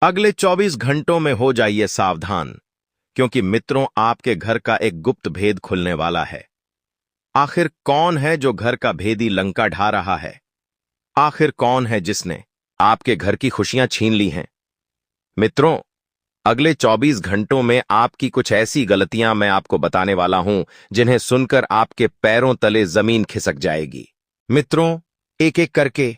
अगले 24 घंटों में हो जाइए सावधान, क्योंकि मित्रों आपके घर का एक गुप्त भेद खुलने वाला है। आखिर कौन है जो घर का भेदी लंका ढा रहा है? आखिर कौन है जिसने आपके घर की खुशियां छीन ली हैं? मित्रों, अगले 24 घंटों में आपकी कुछ ऐसी गलतियां मैं आपको बताने वाला हूं जिन्हें सुनकर आपके पैरों तले जमीन खिसक जाएगी। मित्रों, एक एक करके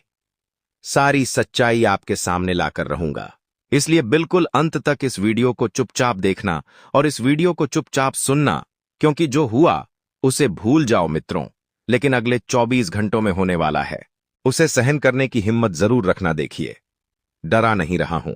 सारी सच्चाई आपके सामने लाकर रहूंगा, इसलिए बिल्कुल अंत तक इस वीडियो को चुपचाप देखना और इस वीडियो को चुपचाप सुनना, क्योंकि जो हुआ उसे भूल जाओ मित्रों, लेकिन अगले 24 घंटों में होने वाला है उसे सहन करने की हिम्मत जरूर रखना। देखिए, डरा नहीं रहा हूं,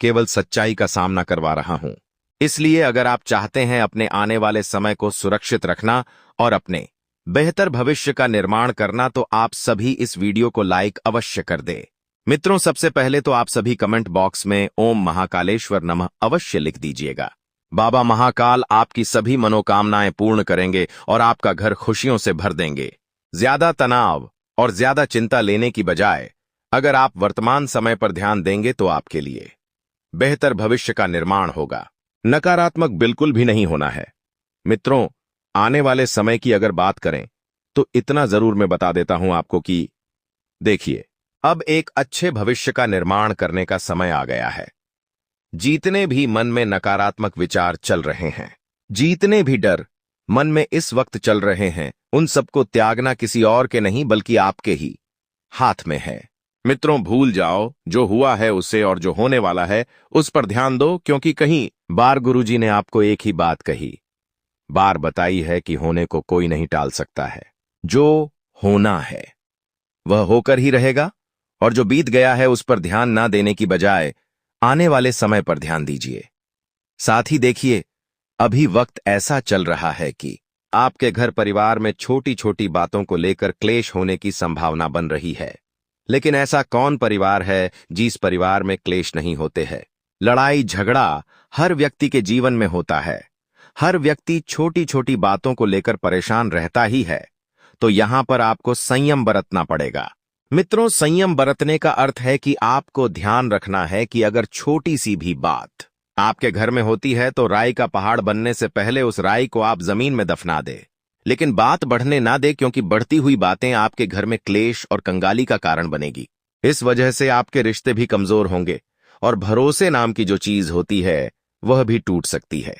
केवल सच्चाई का सामना करवा रहा हूं। इसलिए अगर आप चाहते हैं अपने आने वाले समय को सुरक्षित रखना और अपने बेहतर भविष्य का निर्माण करना, तो आप सभी इस वीडियो को लाइक अवश्य कर दे। मित्रों, सबसे पहले तो आप सभी कमेंट बॉक्स में ओम महाकालेश्वर नमः अवश्य लिख दीजिएगा। बाबा महाकाल आपकी सभी मनोकामनाएं पूर्ण करेंगे और आपका घर खुशियों से भर देंगे। ज्यादा तनाव और ज्यादा चिंता लेने की बजाय अगर आप वर्तमान समय पर ध्यान देंगे तो आपके लिए बेहतर भविष्य का निर्माण होगा। नकारात्मक बिल्कुल भी नहीं होना है। मित्रों, आने वाले समय की अगर बात करें तो इतना जरूर मैं बता देता हूं आपको कि देखिए, अब एक अच्छे भविष्य का निर्माण करने का समय आ गया है। जितने भी मन में नकारात्मक विचार चल रहे हैं, जितने भी डर मन में इस वक्त चल रहे हैं, उन सबको त्यागना किसी और के नहीं बल्कि आपके ही हाथ में है। मित्रों, भूल जाओ जो हुआ है उसे, और जो होने वाला है उस पर ध्यान दो, क्योंकि कहीं बार गुरुजी ने आपको एक ही बात कही, बार बताई है कि होने को कोई नहीं टाल सकता है। जो होना है वह होकर ही रहेगा, और जो बीत गया है उस पर ध्यान ना देने की बजाय आने वाले समय पर ध्यान दीजिए। साथ ही देखिए, अभी वक्त ऐसा चल रहा है कि आपके घर परिवार में छोटी छोटी बातों को लेकर क्लेश होने की संभावना बन रही है। लेकिन ऐसा कौन परिवार है जिस परिवार में क्लेश नहीं होते हैं? लड़ाई झगड़ा हर व्यक्ति के जीवन में होता है। हर व्यक्ति छोटी छोटी बातों को लेकर परेशान रहता ही है। तो यहां पर आपको संयम बरतना पड़ेगा। मित्रों, संयम बरतने का अर्थ है कि आपको ध्यान रखना है कि अगर छोटी सी भी बात आपके घर में होती है तो राई का पहाड़ बनने से पहले उस राई को आप जमीन में दफना दे, लेकिन बात बढ़ने ना दे, क्योंकि बढ़ती हुई बातें आपके घर में क्लेश और कंगाली का कारण बनेगी। इस वजह से आपके रिश्ते भी कमजोर होंगे और भरोसे नाम की जो चीज होती है वह भी टूट सकती है।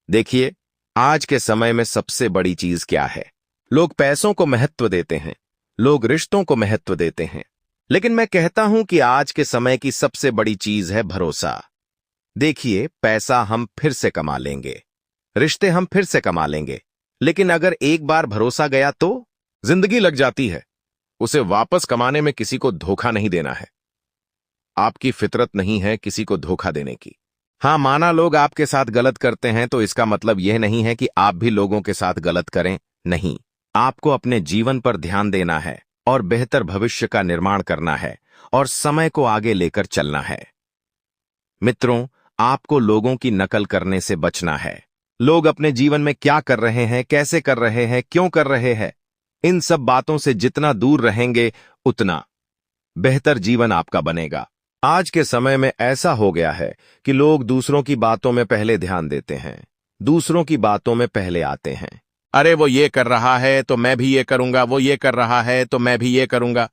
देखिए, आज के समय में सबसे बड़ी चीज क्या है? लोग पैसों को महत्व देते हैं, लोग रिश्तों को महत्व देते हैं, लेकिन मैं कहता हूं कि आज के समय की सबसे बड़ी चीज है भरोसा। देखिए, पैसा हम फिर से कमा लेंगे, रिश्ते हम फिर से कमा लेंगे, लेकिन अगर एक बार भरोसा गया तो जिंदगी लग जाती है। उसे वापस कमाने में किसी को धोखा नहीं देना है। आपकी फितरत नहीं है किसी को धोखा देने की। हां, माना लोग आपके साथ गलत करते हैं तो इसका मतलब यह नहीं है कि आप भी लोगों के साथ गलत करें। नहीं, आपको अपने जीवन पर ध्यान देना है और बेहतर भविष्य का निर्माण करना है और समय को आगे लेकर चलना है। मित्रों, आपको लोगों की नकल करने से बचना है। लोग अपने जीवन में क्या कर रहे हैं, कैसे कर रहे हैं, क्यों कर रहे हैं, इन सब बातों से जितना दूर रहेंगे उतना बेहतर जीवन आपका बनेगा। आज के समय में ऐसा हो गया है कि लोग दूसरों की बातों में पहले ध्यान देते हैं, दूसरों की बातों में पहले आते हैं। अरे वो ये कर रहा है तो मैं भी ये करूंगा, वो ये कर रहा है तो मैं भी ये करूंगा।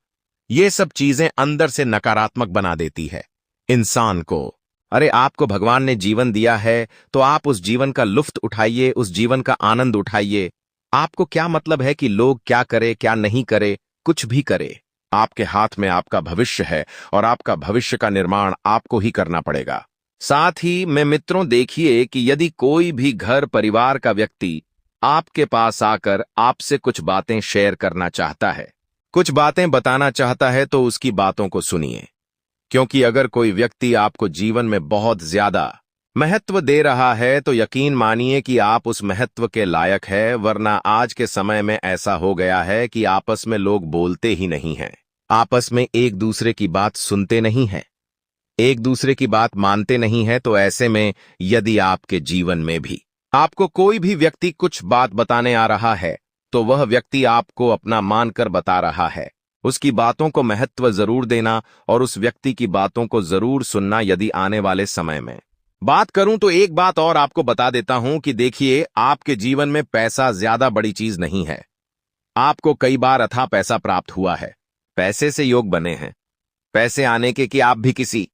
ये सब चीजें अंदर से नकारात्मक बना देती है इंसान को। अरे आपको भगवान ने जीवन दिया है तो आप उस जीवन का लुत्फ उठाइए, उस जीवन का आनंद उठाइए। आपको क्या मतलब है कि लोग क्या करे क्या नहीं करे? कुछ भी करे, आपके हाथ में आपका भविष्य है और आपका भविष्य का निर्माण आपको ही करना पड़ेगा। साथ ही में मित्रों, देखिए कि यदि कोई भी घर परिवार का व्यक्ति आपके पास आकर आपसे कुछ बातें शेयर करना चाहता है, कुछ बातें बताना चाहता है, तो उसकी बातों को सुनिए। क्योंकि अगर कोई व्यक्ति आपको जीवन में बहुत ज्यादा महत्व दे रहा है तो यकीन मानिए कि आप उस महत्व के लायक है। वरना आज के समय में ऐसा हो गया है कि आपस में लोग बोलते ही नहीं हैं, आपस में एक दूसरे की बात सुनते नहीं हैं, एक दूसरे की बात मानते नहीं हैं। तो ऐसे में यदि आपके जीवन में भी आपको कोई भी व्यक्ति कुछ बात बताने आ रहा है तो वह व्यक्ति आपको अपना मानकर बता रहा है, उसकी बातों को महत्व जरूर देना और उस व्यक्ति की बातों को जरूर सुनना। यदि आने वाले समय में बात करूं तो एक बात और आपको बता देता हूं कि देखिए, आपके जीवन में पैसा ज्यादा बड़ी चीज नहीं है। आपको कई बार अथाह पैसा प्राप्त हुआ है, पैसे से योग बने हैं। पैसे आने के कि आप भी किसी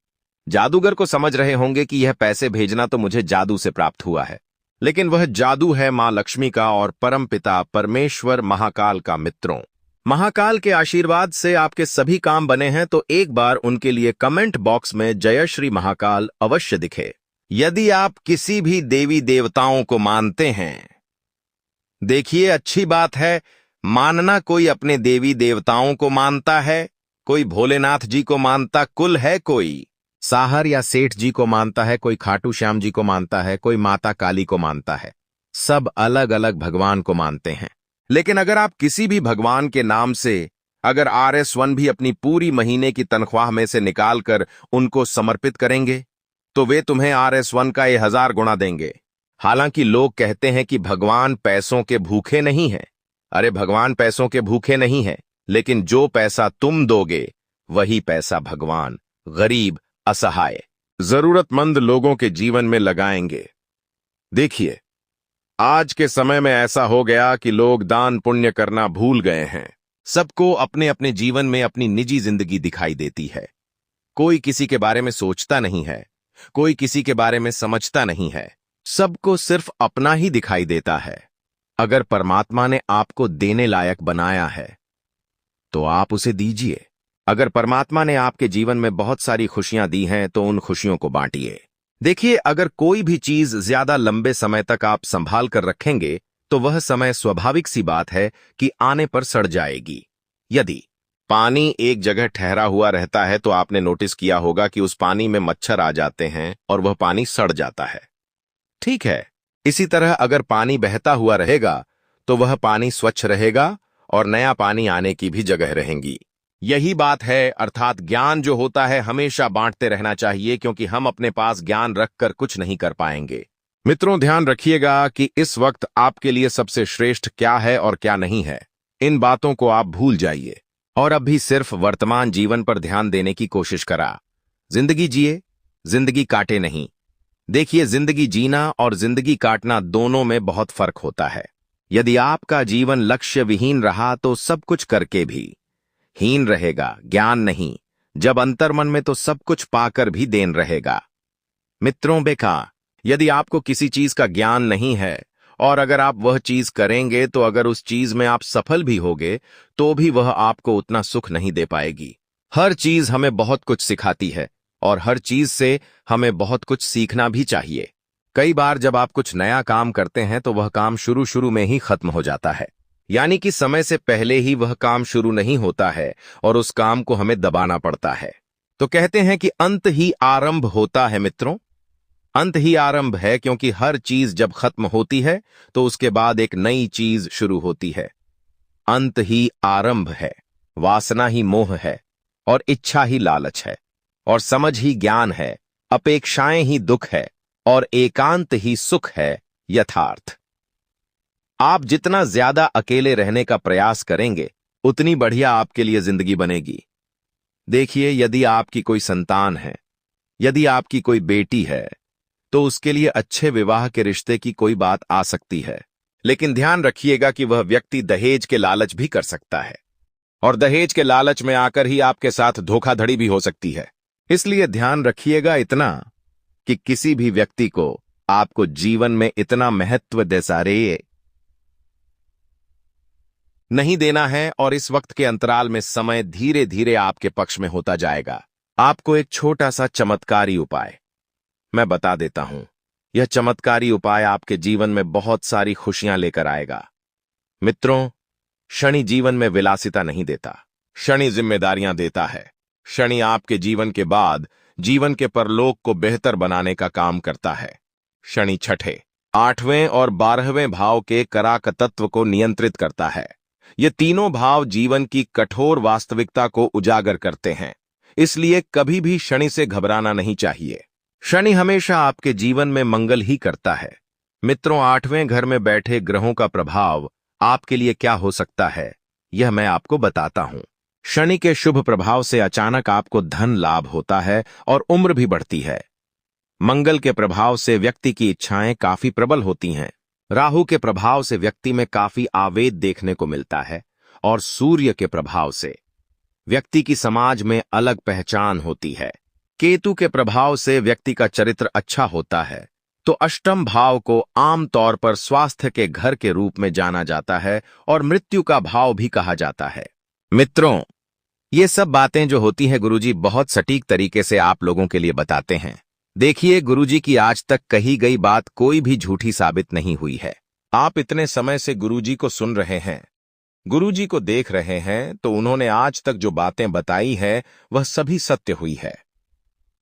जादूगर को समझ रहे होंगे कि यह पैसे भेजना तो मुझे जादू से प्राप्त हुआ है, लेकिन वह जादू है मां लक्ष्मी का और परमपिता परमेश्वर महाकाल का। मित्रों, महाकाल के आशीर्वाद से आपके सभी काम बने हैं, तो एक बार उनके लिए कमेंट बॉक्स में जय श्री महाकाल अवश्य दिखे। यदि आप किसी भी देवी देवताओं को मानते हैं, देखिए अच्छी बात है मानना। कोई अपने देवी देवताओं को मानता है, कोई भोलेनाथ जी को मानता, कुल है कोई साहर या सेठ जी को मानता है, कोई खाटू श्याम जी को मानता है, कोई माता काली को मानता है। सब अलग अलग भगवान को मानते हैं। लेकिन अगर आप किसी भी भगवान के नाम से अगर RS1 भी अपनी पूरी महीने की तनख्वाह में से निकालकर उनको समर्पित करेंगे तो वे तुम्हें RS1 का 1000 गुना देंगे। हालांकि लोग कहते हैं कि भगवान पैसों के भूखे नहीं हैं। अरे भगवान पैसों के भूखे नहीं है, लेकिन जो पैसा तुम दोगे वही पैसा भगवान गरीब, असहाय, जरूरतमंद लोगों के जीवन में लगाएंगे। देखिए, आज के समय में ऐसा हो गया कि लोग दान पुण्य करना भूल गए हैं। सबको अपने अपने जीवन में अपनी निजी जिंदगी दिखाई देती है। कोई किसी के बारे में सोचता नहीं है, कोई किसी के बारे में समझता नहीं है। सबको सिर्फ अपना ही दिखाई देता है। अगर परमात्मा ने आपको देने लायक बनाया है तो आप उसे दीजिए। अगर परमात्मा ने आपके जीवन में बहुत सारी खुशियां दी हैं तो उन खुशियों को बांटिए। देखिए, अगर कोई भी चीज ज्यादा लंबे समय तक आप संभाल कर रखेंगे तो वह समय स्वाभाविक सी बात है कि आने पर सड़ जाएगी। यदि पानी एक जगह ठहरा हुआ रहता है तो आपने नोटिस किया होगा कि उस पानी में मच्छर आ जाते हैं और वह पानी सड़ जाता है। ठीक है, इसी तरह अगर पानी बहता हुआ रहेगा तो वह पानी स्वच्छ रहेगा और नया पानी आने की भी जगह रहेंगी। यही बात है, अर्थात ज्ञान जो होता है हमेशा बांटते रहना चाहिए, क्योंकि हम अपने पास ज्ञान रखकर कुछ नहीं कर पाएंगे। मित्रों, ध्यान रखिएगा कि इस वक्त आपके लिए सबसे श्रेष्ठ क्या है और क्या नहीं है। इन बातों को आप भूल जाइए और अब भी सिर्फ वर्तमान जीवन पर ध्यान देने की कोशिश करा। जिंदगी जिए, जिंदगी काटे नहीं। देखिए, जिंदगी जीना और जिंदगी काटना दोनों में बहुत फर्क होता है। यदि आपका जीवन लक्ष्य विहीन रहा तो सब कुछ करके भी हीन रहेगा, ज्ञान नहीं। जब अंतर्मन में तो सब कुछ पाकर भी देन रहेगा। मित्रों, बेका, यदि आपको किसी चीज का ज्ञान नहीं है और अगर आप वह चीज करेंगे तो अगर उस चीज में आप सफल भी होगे तो भी वह आपको उतना सुख नहीं दे पाएगी। हर चीज हमें बहुत कुछ सिखाती है और हर चीज से हमें बहुत कुछ सीखना भी चाहिए। कई बार जब आप कुछ नया काम करते हैं तो वह काम शुरू में ही खत्म हो जाता है, यानी कि समय से पहले ही वह काम शुरू नहीं होता है और उस काम को हमें दबाना पड़ता है। तो कहते हैं कि अंत ही आरंभ होता है। मित्रों, अंत ही आरंभ है, क्योंकि हर चीज जब खत्म होती है तो उसके बाद एक नई चीज शुरू होती है। अंत ही आरंभ है, वासना ही मोह है और इच्छा ही लालच है और समझ ही ज्ञान है, अपेक्षाएं ही दुख है और एकांत ही सुख है यथार्थ। आप जितना ज्यादा अकेले रहने का प्रयास करेंगे उतनी बढ़िया आपके लिए जिंदगी बनेगी। देखिए, यदि आपकी कोई संतान है, यदि आपकी कोई बेटी है तो उसके लिए अच्छे विवाह के रिश्ते की कोई बात आ सकती है, लेकिन ध्यान रखिएगा कि वह व्यक्ति दहेज के लालच भी कर सकता है और दहेज के लालच में आकर ही आपके साथ धोखाधड़ी भी हो सकती है। इसलिए ध्यान रखिएगा इतना कि किसी भी व्यक्ति को आपको जीवन में इतना महत्व दे नहीं देना है और इस वक्त के अंतराल में समय धीरे धीरे आपके पक्ष में होता जाएगा। आपको एक छोटा सा चमत्कारी उपाय मैं बता देता हूं। यह चमत्कारी उपाय आपके जीवन में बहुत सारी खुशियां लेकर आएगा। मित्रों, शनि जीवन में विलासिता नहीं देता, शनि जिम्मेदारियां देता है। शनि आपके जीवन के बाद जीवन के परलोक को बेहतर बनाने का काम करता है। शनि छठे, 8वें और 12वें भाव के कराक तत्व को नियंत्रित करता है। ये तीनों भाव जीवन की कठोर वास्तविकता को उजागर करते हैं, इसलिए कभी भी शनि से घबराना नहीं चाहिए। शनि हमेशा आपके जीवन में मंगल ही करता है। मित्रों, 8वें घर में बैठे ग्रहों का प्रभाव आपके लिए क्या हो सकता है, यह मैं आपको बताता हूं। शनि के शुभ प्रभाव से अचानक आपको धन लाभ होता है और उम्र भी बढ़ती है। मंगल के प्रभाव से व्यक्ति की इच्छाएं काफी प्रबल होती हैं। राहु के प्रभाव से व्यक्ति में काफी आवेग देखने को मिलता है और सूर्य के प्रभाव से व्यक्ति की समाज में अलग पहचान होती है। केतु के प्रभाव से व्यक्ति का चरित्र अच्छा होता है। तो अष्टम भाव को आमतौर पर स्वास्थ्य के घर के रूप में जाना जाता है और मृत्यु का भाव भी कहा जाता है। मित्रों, ये सब बातें जो होती हैं गुरुजी बहुत सटीक तरीके से आप लोगों के लिए बताते हैं। देखिए, गुरुजी की आज तक कही गई बात कोई भी झूठी साबित नहीं हुई है। आप इतने समय से गुरुजी को सुन रहे हैं, गुरुजी को देख रहे हैं, तो उन्होंने आज तक जो बातें बताई है वह सभी सत्य हुई है।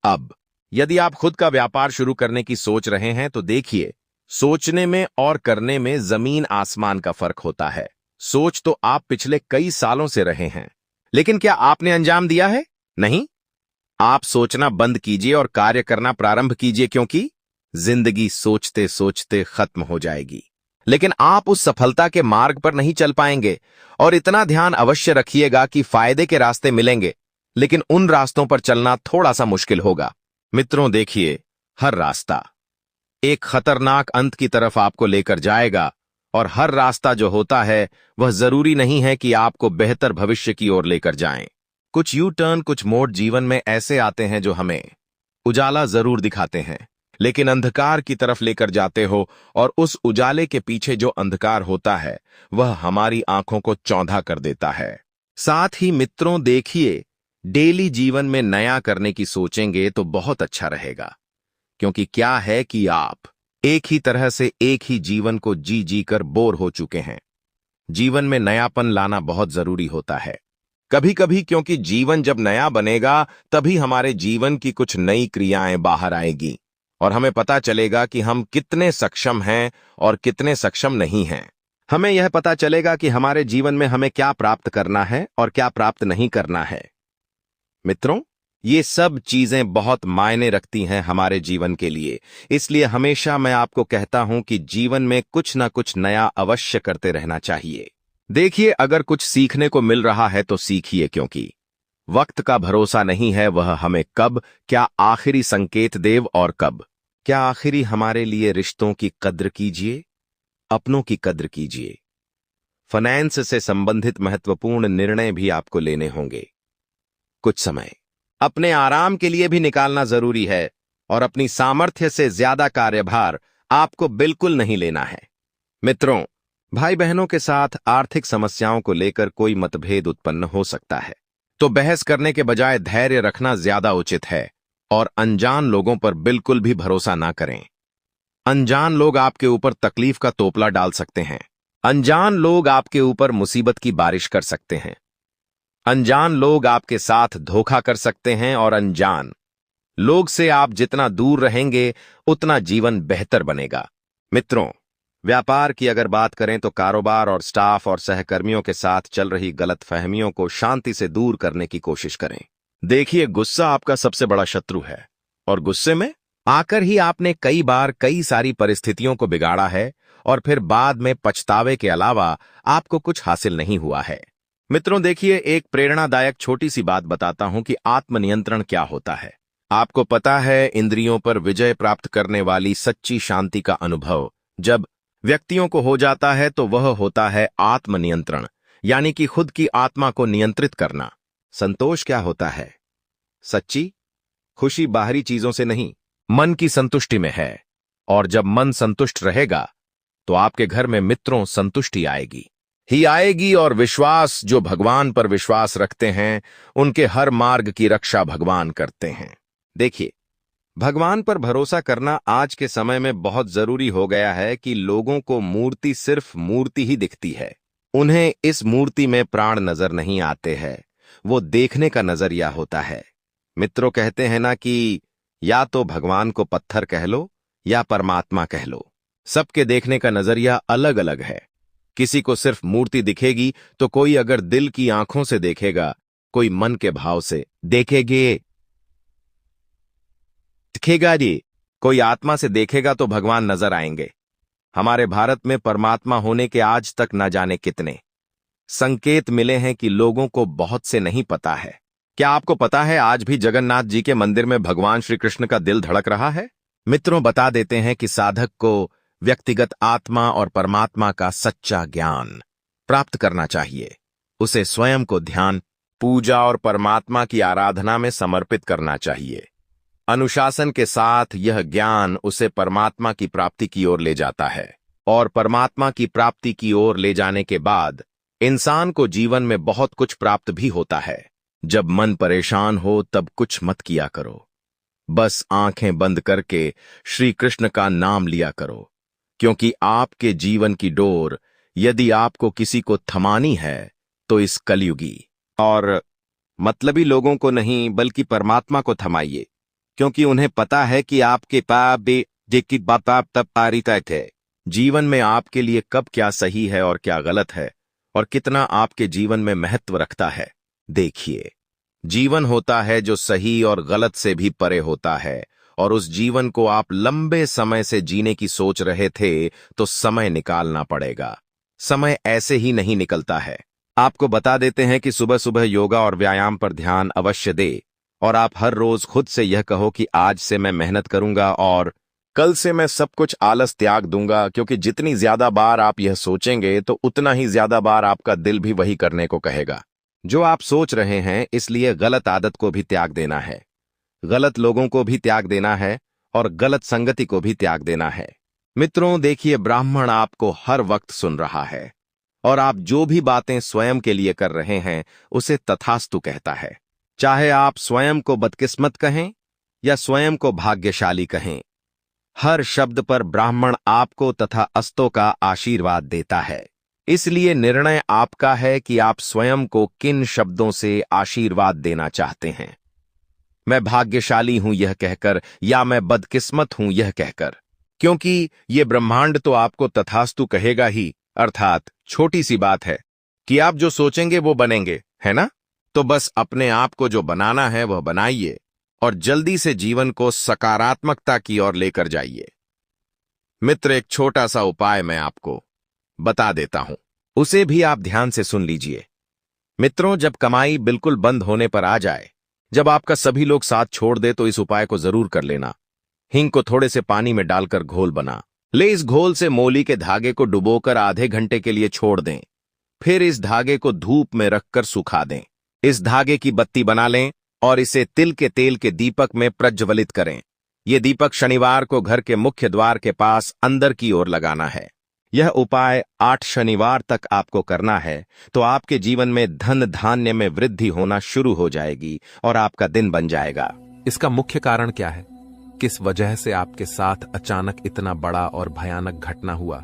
अब यदि आप खुद का व्यापार शुरू करने की सोच रहे हैं तो देखिए, सोचने में और करने में जमीन आसमान का फर्क होता है। सोच तो आप पिछले कई सालों से रहे हैं, लेकिन क्या आपने अंजाम दिया है? नहीं। आप सोचना बंद कीजिए और कार्य करना प्रारंभ कीजिए, क्योंकि जिंदगी सोचते सोचते खत्म हो जाएगी, लेकिन आप उस सफलता के मार्ग पर नहीं चल पाएंगे। और इतना ध्यान अवश्य रखिएगा कि फायदे के रास्ते मिलेंगे, लेकिन उन रास्तों पर चलना थोड़ा सा मुश्किल होगा। मित्रों देखिए, हर रास्ता एक खतरनाक अंत की तरफ आपको लेकर जाएगा, और हर रास्ता जो होता है वह जरूरी नहीं है कि आपको बेहतर भविष्य की ओर लेकर जाएं। कुछ यू टर्न, कुछ मोड़ जीवन में ऐसे आते हैं जो हमें उजाला जरूर दिखाते हैं, लेकिन अंधकार की तरफ लेकर जाते हो, और उस उजाले के पीछे जो अंधकार होता है वह हमारी आंखों को चौंधा कर देता है। साथ ही मित्रों देखिए, डेली जीवन में नया करने की सोचेंगे तो बहुत अच्छा रहेगा, क्योंकि क्या है कि आप एक ही तरह से एक ही जीवन को जी जी कर बोर हो चुके हैं। जीवन में नयापन लाना बहुत जरूरी होता है कभी कभी, क्योंकि जीवन जब नया बनेगा तभी हमारे जीवन की कुछ नई क्रियाएं बाहर आएगी और हमें पता चलेगा कि हम कितने सक्षम हैं और कितने सक्षम नहीं हैं। हमें यह पता चलेगा कि हमारे जीवन में हमें क्या प्राप्त करना है और क्या प्राप्त नहीं करना है। मित्रों, ये सब चीजें बहुत मायने रखती हैं हमारे जीवन के लिए, इसलिए हमेशा मैं आपको कहता हूं कि जीवन में कुछ ना कुछ नया अवश्य करते रहना चाहिए। देखिए, अगर कुछ सीखने को मिल रहा है तो सीखिए, क्योंकि वक्त का भरोसा नहीं है वह हमें कब क्या आखिरी संकेत देव और कब क्या आखिरी हमारे लिए। रिश्तों की कद्र कीजिए, अपनों की कद्र कीजिए। फाइनेंस से संबंधित महत्वपूर्ण निर्णय भी आपको लेने होंगे। कुछ समय अपने आराम के लिए भी निकालना जरूरी है, और अपनी सामर्थ्य से ज्यादा कार्यभार आपको बिल्कुल नहीं लेना है। मित्रों, भाई बहनों के साथ आर्थिक समस्याओं को लेकर कोई मतभेद उत्पन्न हो सकता है, तो बहस करने के बजाय धैर्य रखना ज्यादा उचित है, और अनजान लोगों पर बिल्कुल भी भरोसा ना करें। अनजान लोग आपके ऊपर तकलीफ का तोपला डाल सकते हैं। अनजान लोग आपके ऊपर मुसीबत की बारिश कर सकते हैं। अनजान लोग आपके साथ धोखा कर सकते हैं, और अनजान लोग से आप जितना दूर रहेंगे उतना जीवन बेहतर बनेगा। मित्रों, व्यापार की अगर बात करें तो कारोबार और स्टाफ और सहकर्मियों के साथ चल रही गलतफहमियों को शांति से दूर करने की कोशिश करें। देखिए, गुस्सा आपका सबसे बड़ा शत्रु है, और गुस्से में आकर ही आपने कई बार कई सारी परिस्थितियों को बिगाड़ा है, और फिर बाद में पछतावे के अलावा आपको कुछ हासिल नहीं हुआ है। मित्रों देखिए, एक प्रेरणादायक छोटी सी बात बताता हूं कि आत्मनियंत्रण क्या होता है। आपको पता है, इंद्रियों पर विजय प्राप्त करने वाली सच्ची शांति का अनुभव जब व्यक्तियों को हो जाता है तो वह होता है आत्मनियंत्रण, यानी कि खुद की आत्मा को नियंत्रित करना। संतोष क्या होता है? सच्ची खुशी बाहरी चीजों से नहीं, मन की संतुष्टि में है। और जब मन संतुष्ट रहेगा तो आपके घर में मित्रों संतुष्टि आएगी ही आएगी, और विश्वास, जो भगवान पर विश्वास रखते हैं उनके हर मार्ग की रक्षा भगवान करते हैं। देखिए, भगवान पर भरोसा करना आज के समय में बहुत जरूरी हो गया है कि लोगों को मूर्ति सिर्फ मूर्ति ही दिखती है। उन्हें इस मूर्ति में प्राण नजर नहीं आते हैं, वो देखने का नजरिया होता है। मित्रों कहते हैं ना कि या तो भगवान को पत्थर कह लो या परमात्मा कह लो, सबके देखने का नजरिया अलग अलग है। किसी को सिर्फ मूर्ति दिखेगी तो कोई अगर दिल की आंखों से देखेगा, कोई मन के भाव से दिखेगा जी, कोई आत्मा से देखेगा तो भगवान नजर आएंगे। हमारे भारत में परमात्मा होने के आज तक न जाने कितने संकेत मिले हैं कि लोगों को बहुत से नहीं पता है। क्या आपको पता है आज भी जगन्नाथ जी के मंदिर में भगवान श्री कृष्ण का दिल धड़क रहा है? मित्रों, बता देते हैं कि साधक को व्यक्तिगत आत्मा और परमात्मा का सच्चा ज्ञान प्राप्त करना चाहिए। उसे स्वयं को ध्यान, पूजा और परमात्मा की आराधना में समर्पित करना चाहिए। अनुशासन के साथ यह ज्ञान उसे परमात्मा की प्राप्ति की ओर ले जाता है, और परमात्मा की प्राप्ति की ओर ले जाने के बाद इंसान को जीवन में बहुत कुछ प्राप्त भी होता है। जब मन परेशान हो तब कुछ मत किया करो, बस आंखें बंद करके श्री कृष्ण का नाम लिया करो, क्योंकि आपके जीवन की डोर यदि आपको किसी को थमानी है तो इस कलयुगी और मतलबी लोगों को नहीं बल्कि परमात्मा को थमाइए, क्योंकि उन्हें पता है कि आपके पाप भी जेकी बाप तब पारिता थे। जीवन में आपके लिए कब क्या सही है और क्या गलत है और कितना आपके जीवन में महत्व रखता है। देखिए, जीवन होता है जो सही और गलत से भी परे होता है, और उस जीवन को आप लंबे समय से जीने की सोच रहे थे तो समय निकालना पड़ेगा। समय ऐसे ही नहीं निकलता है। आपको बता देते हैं कि सुबह सुबह योगा और व्यायाम पर ध्यान अवश्य दे, और आप हर रोज खुद से यह कहो कि आज से मैं मेहनत करूंगा और कल से मैं सब कुछ आलस त्याग दूंगा, क्योंकि जितनी ज्यादा बार आप यह सोचेंगे तो उतना ही ज्यादा बार आपका दिल भी वही करने को कहेगा जो आप सोच रहे हैं। इसलिए गलत आदत को भी त्याग देना है, गलत लोगों को भी त्याग देना है और गलत संगति को भी त्याग देना है। मित्रों, देखिए, ब्राह्मण आपको हर वक्त सुन रहा है, और आप जो भी बातें स्वयं के लिए कर रहे हैं उसे तथास्तु कहता है। चाहे आप स्वयं को बदकिस्मत कहें या स्वयं को भाग्यशाली कहें, हर शब्द पर ब्राह्मण आपको तथा अस्तों का आशीर्वाद देता है। इसलिए निर्णय आपका है कि आप स्वयं को किन शब्दों से आशीर्वाद देना चाहते हैं। मैं भाग्यशाली हूं यह कहकर या मैं बदकिस्मत हूं यह कहकर, क्योंकि ये ब्रह्मांड तो आपको तथास्तु कहेगा ही। अर्थात छोटी सी बात है कि आप जो सोचेंगे वो बनेंगे, है ना? तो बस अपने आप को जो बनाना है वह बनाइए और जल्दी से जीवन को सकारात्मकता की ओर लेकर जाइए। मित्र, एक छोटा सा उपाय मैं आपको बता देता हूं, उसे भी आप ध्यान से सुन लीजिए। मित्रों, जब कमाई बिल्कुल बंद होने पर आ जाए, जब आपका सभी लोग साथ छोड़ दे, तो इस उपाय को जरूर कर लेना। हींग को थोड़े से पानी में डालकर घोल बना ले। इस घोल से मोली के धागे को डुबोकर आधे घंटे के लिए छोड़ दें। फिर इस धागे को धूप में रखकर सुखा दें। इस धागे की बत्ती बना लें और इसे तिल के तेल के दीपक में प्रज्वलित करें। यह दीपक शनिवार को घर के मुख्य द्वार के पास अंदर की ओर लगाना है। यह उपाय 8 शनिवार तक आपको करना है, तो आपके जीवन में धन धान्य में वृद्धि होना शुरू हो जाएगी और आपका दिन बन जाएगा। इसका मुख्य कारण क्या है? किस वजह से आपके साथ अचानक इतना बड़ा और भयानक घटना हुआ?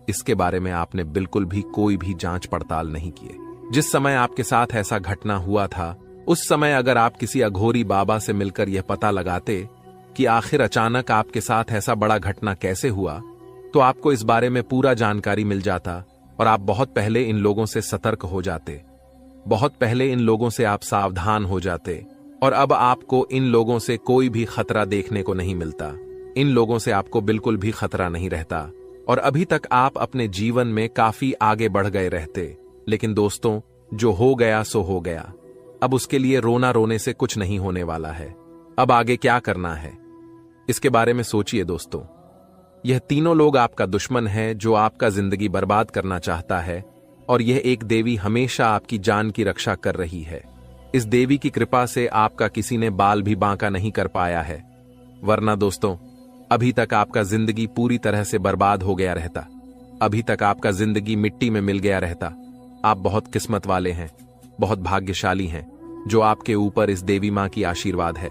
इसके बारे में आपने बिल्कुल भी कोई भी जांच पड़ताल नहीं किए। जिस समय आपके साथ ऐसा घटना हुआ था, उस समय अगर आप किसी अघोरी बाबा से मिलकर यह पता लगाते कि आखिर अचानक आपके साथ ऐसा बड़ा घटना कैसे हुआ, तो आपको इस बारे में पूरा जानकारी मिल जाता और आप बहुत पहले इन लोगों से सतर्क हो जाते, बहुत पहले इन लोगों से आप सावधान हो जाते, और अब आपको इन लोगों से कोई भी खतरा देखने को नहीं मिलता। इन लोगों से आपको बिल्कुल भी खतरा नहीं रहता और अभी तक आप अपने जीवन में काफी आगे बढ़ गए रहते। लेकिन दोस्तों, जो हो गया सो हो गया। अब उसके लिए रोना रोने से कुछ नहीं होने वाला है। अब आगे क्या करना है, इसके बारे में सोचिए दोस्तों। यह तीनों लोग आपका दुश्मन है जो आपका जिंदगी बर्बाद करना चाहता है, और यह एक देवी हमेशा आपकी जान की रक्षा कर रही है। इस देवी की कृपा से आपका किसी ने बाल भी बांका नहीं कर पाया है, वरना दोस्तों अभी तक आपका जिंदगी पूरी तरह से बर्बाद हो गया रहता। अभी तक आपका जिंदगी मिट्टी में मिल गया रहता। आप बहुत किस्मत वाले हैं, बहुत भाग्यशाली हैं जो आपके ऊपर इस देवी मां की आशीर्वाद है।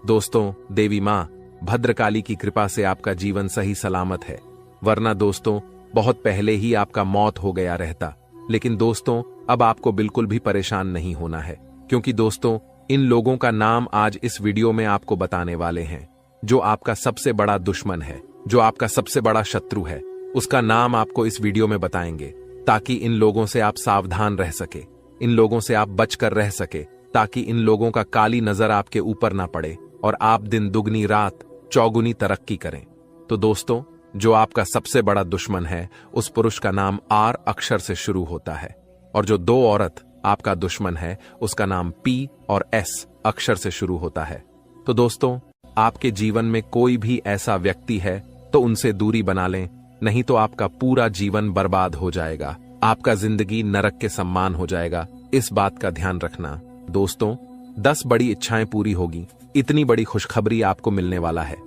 दोस्तों, देवी मां भद्रकाली की कृपा से आपका जीवन सही सलामत है, वरना दोस्तों बहुत पहले ही आपका मौत हो गया रहता। लेकिन दोस्तों, अब आपको बिल्कुल भी परेशान नहीं होना है, क्योंकि दोस्तों इन लोगों का नाम आज इस वीडियो में आपको बताने वाले हैं। जो आपका सबसे बड़ा दुश्मन है, जो आपका सबसे बड़ा शत्रु है, उसका नाम आपको इस वीडियो में बताएंगे, ताकि इन लोगों से आप सावधान रह सके, इन लोगों से आप बचकर रह सके, ताकि इन लोगों का काली नजर आपके ऊपर ना पड़े और आप दिन दुगनी रात चौगुनी तरक्की करें। तो दोस्तों, जो आपका सबसे बड़ा दुश्मन है, उस पुरुष का नाम आर अक्षर से शुरू होता है। और जो 2 औरत आपका दुश्मन है उसका नाम P और S अक्षर से शुरू होता है। तो दोस्तों, आपके जीवन में कोई भी ऐसा व्यक्ति है तो उनसे दूरी बना लें, नहीं तो आपका पूरा जीवन बर्बाद हो जाएगा, आपका जिंदगी नरक के सम्मान हो जाएगा। इस बात का ध्यान रखना। दोस्तों, 10 बड़ी इच्छाएं पूरी होगी, इतनी बड़ी खुशखबरी आपको मिलने वाला है।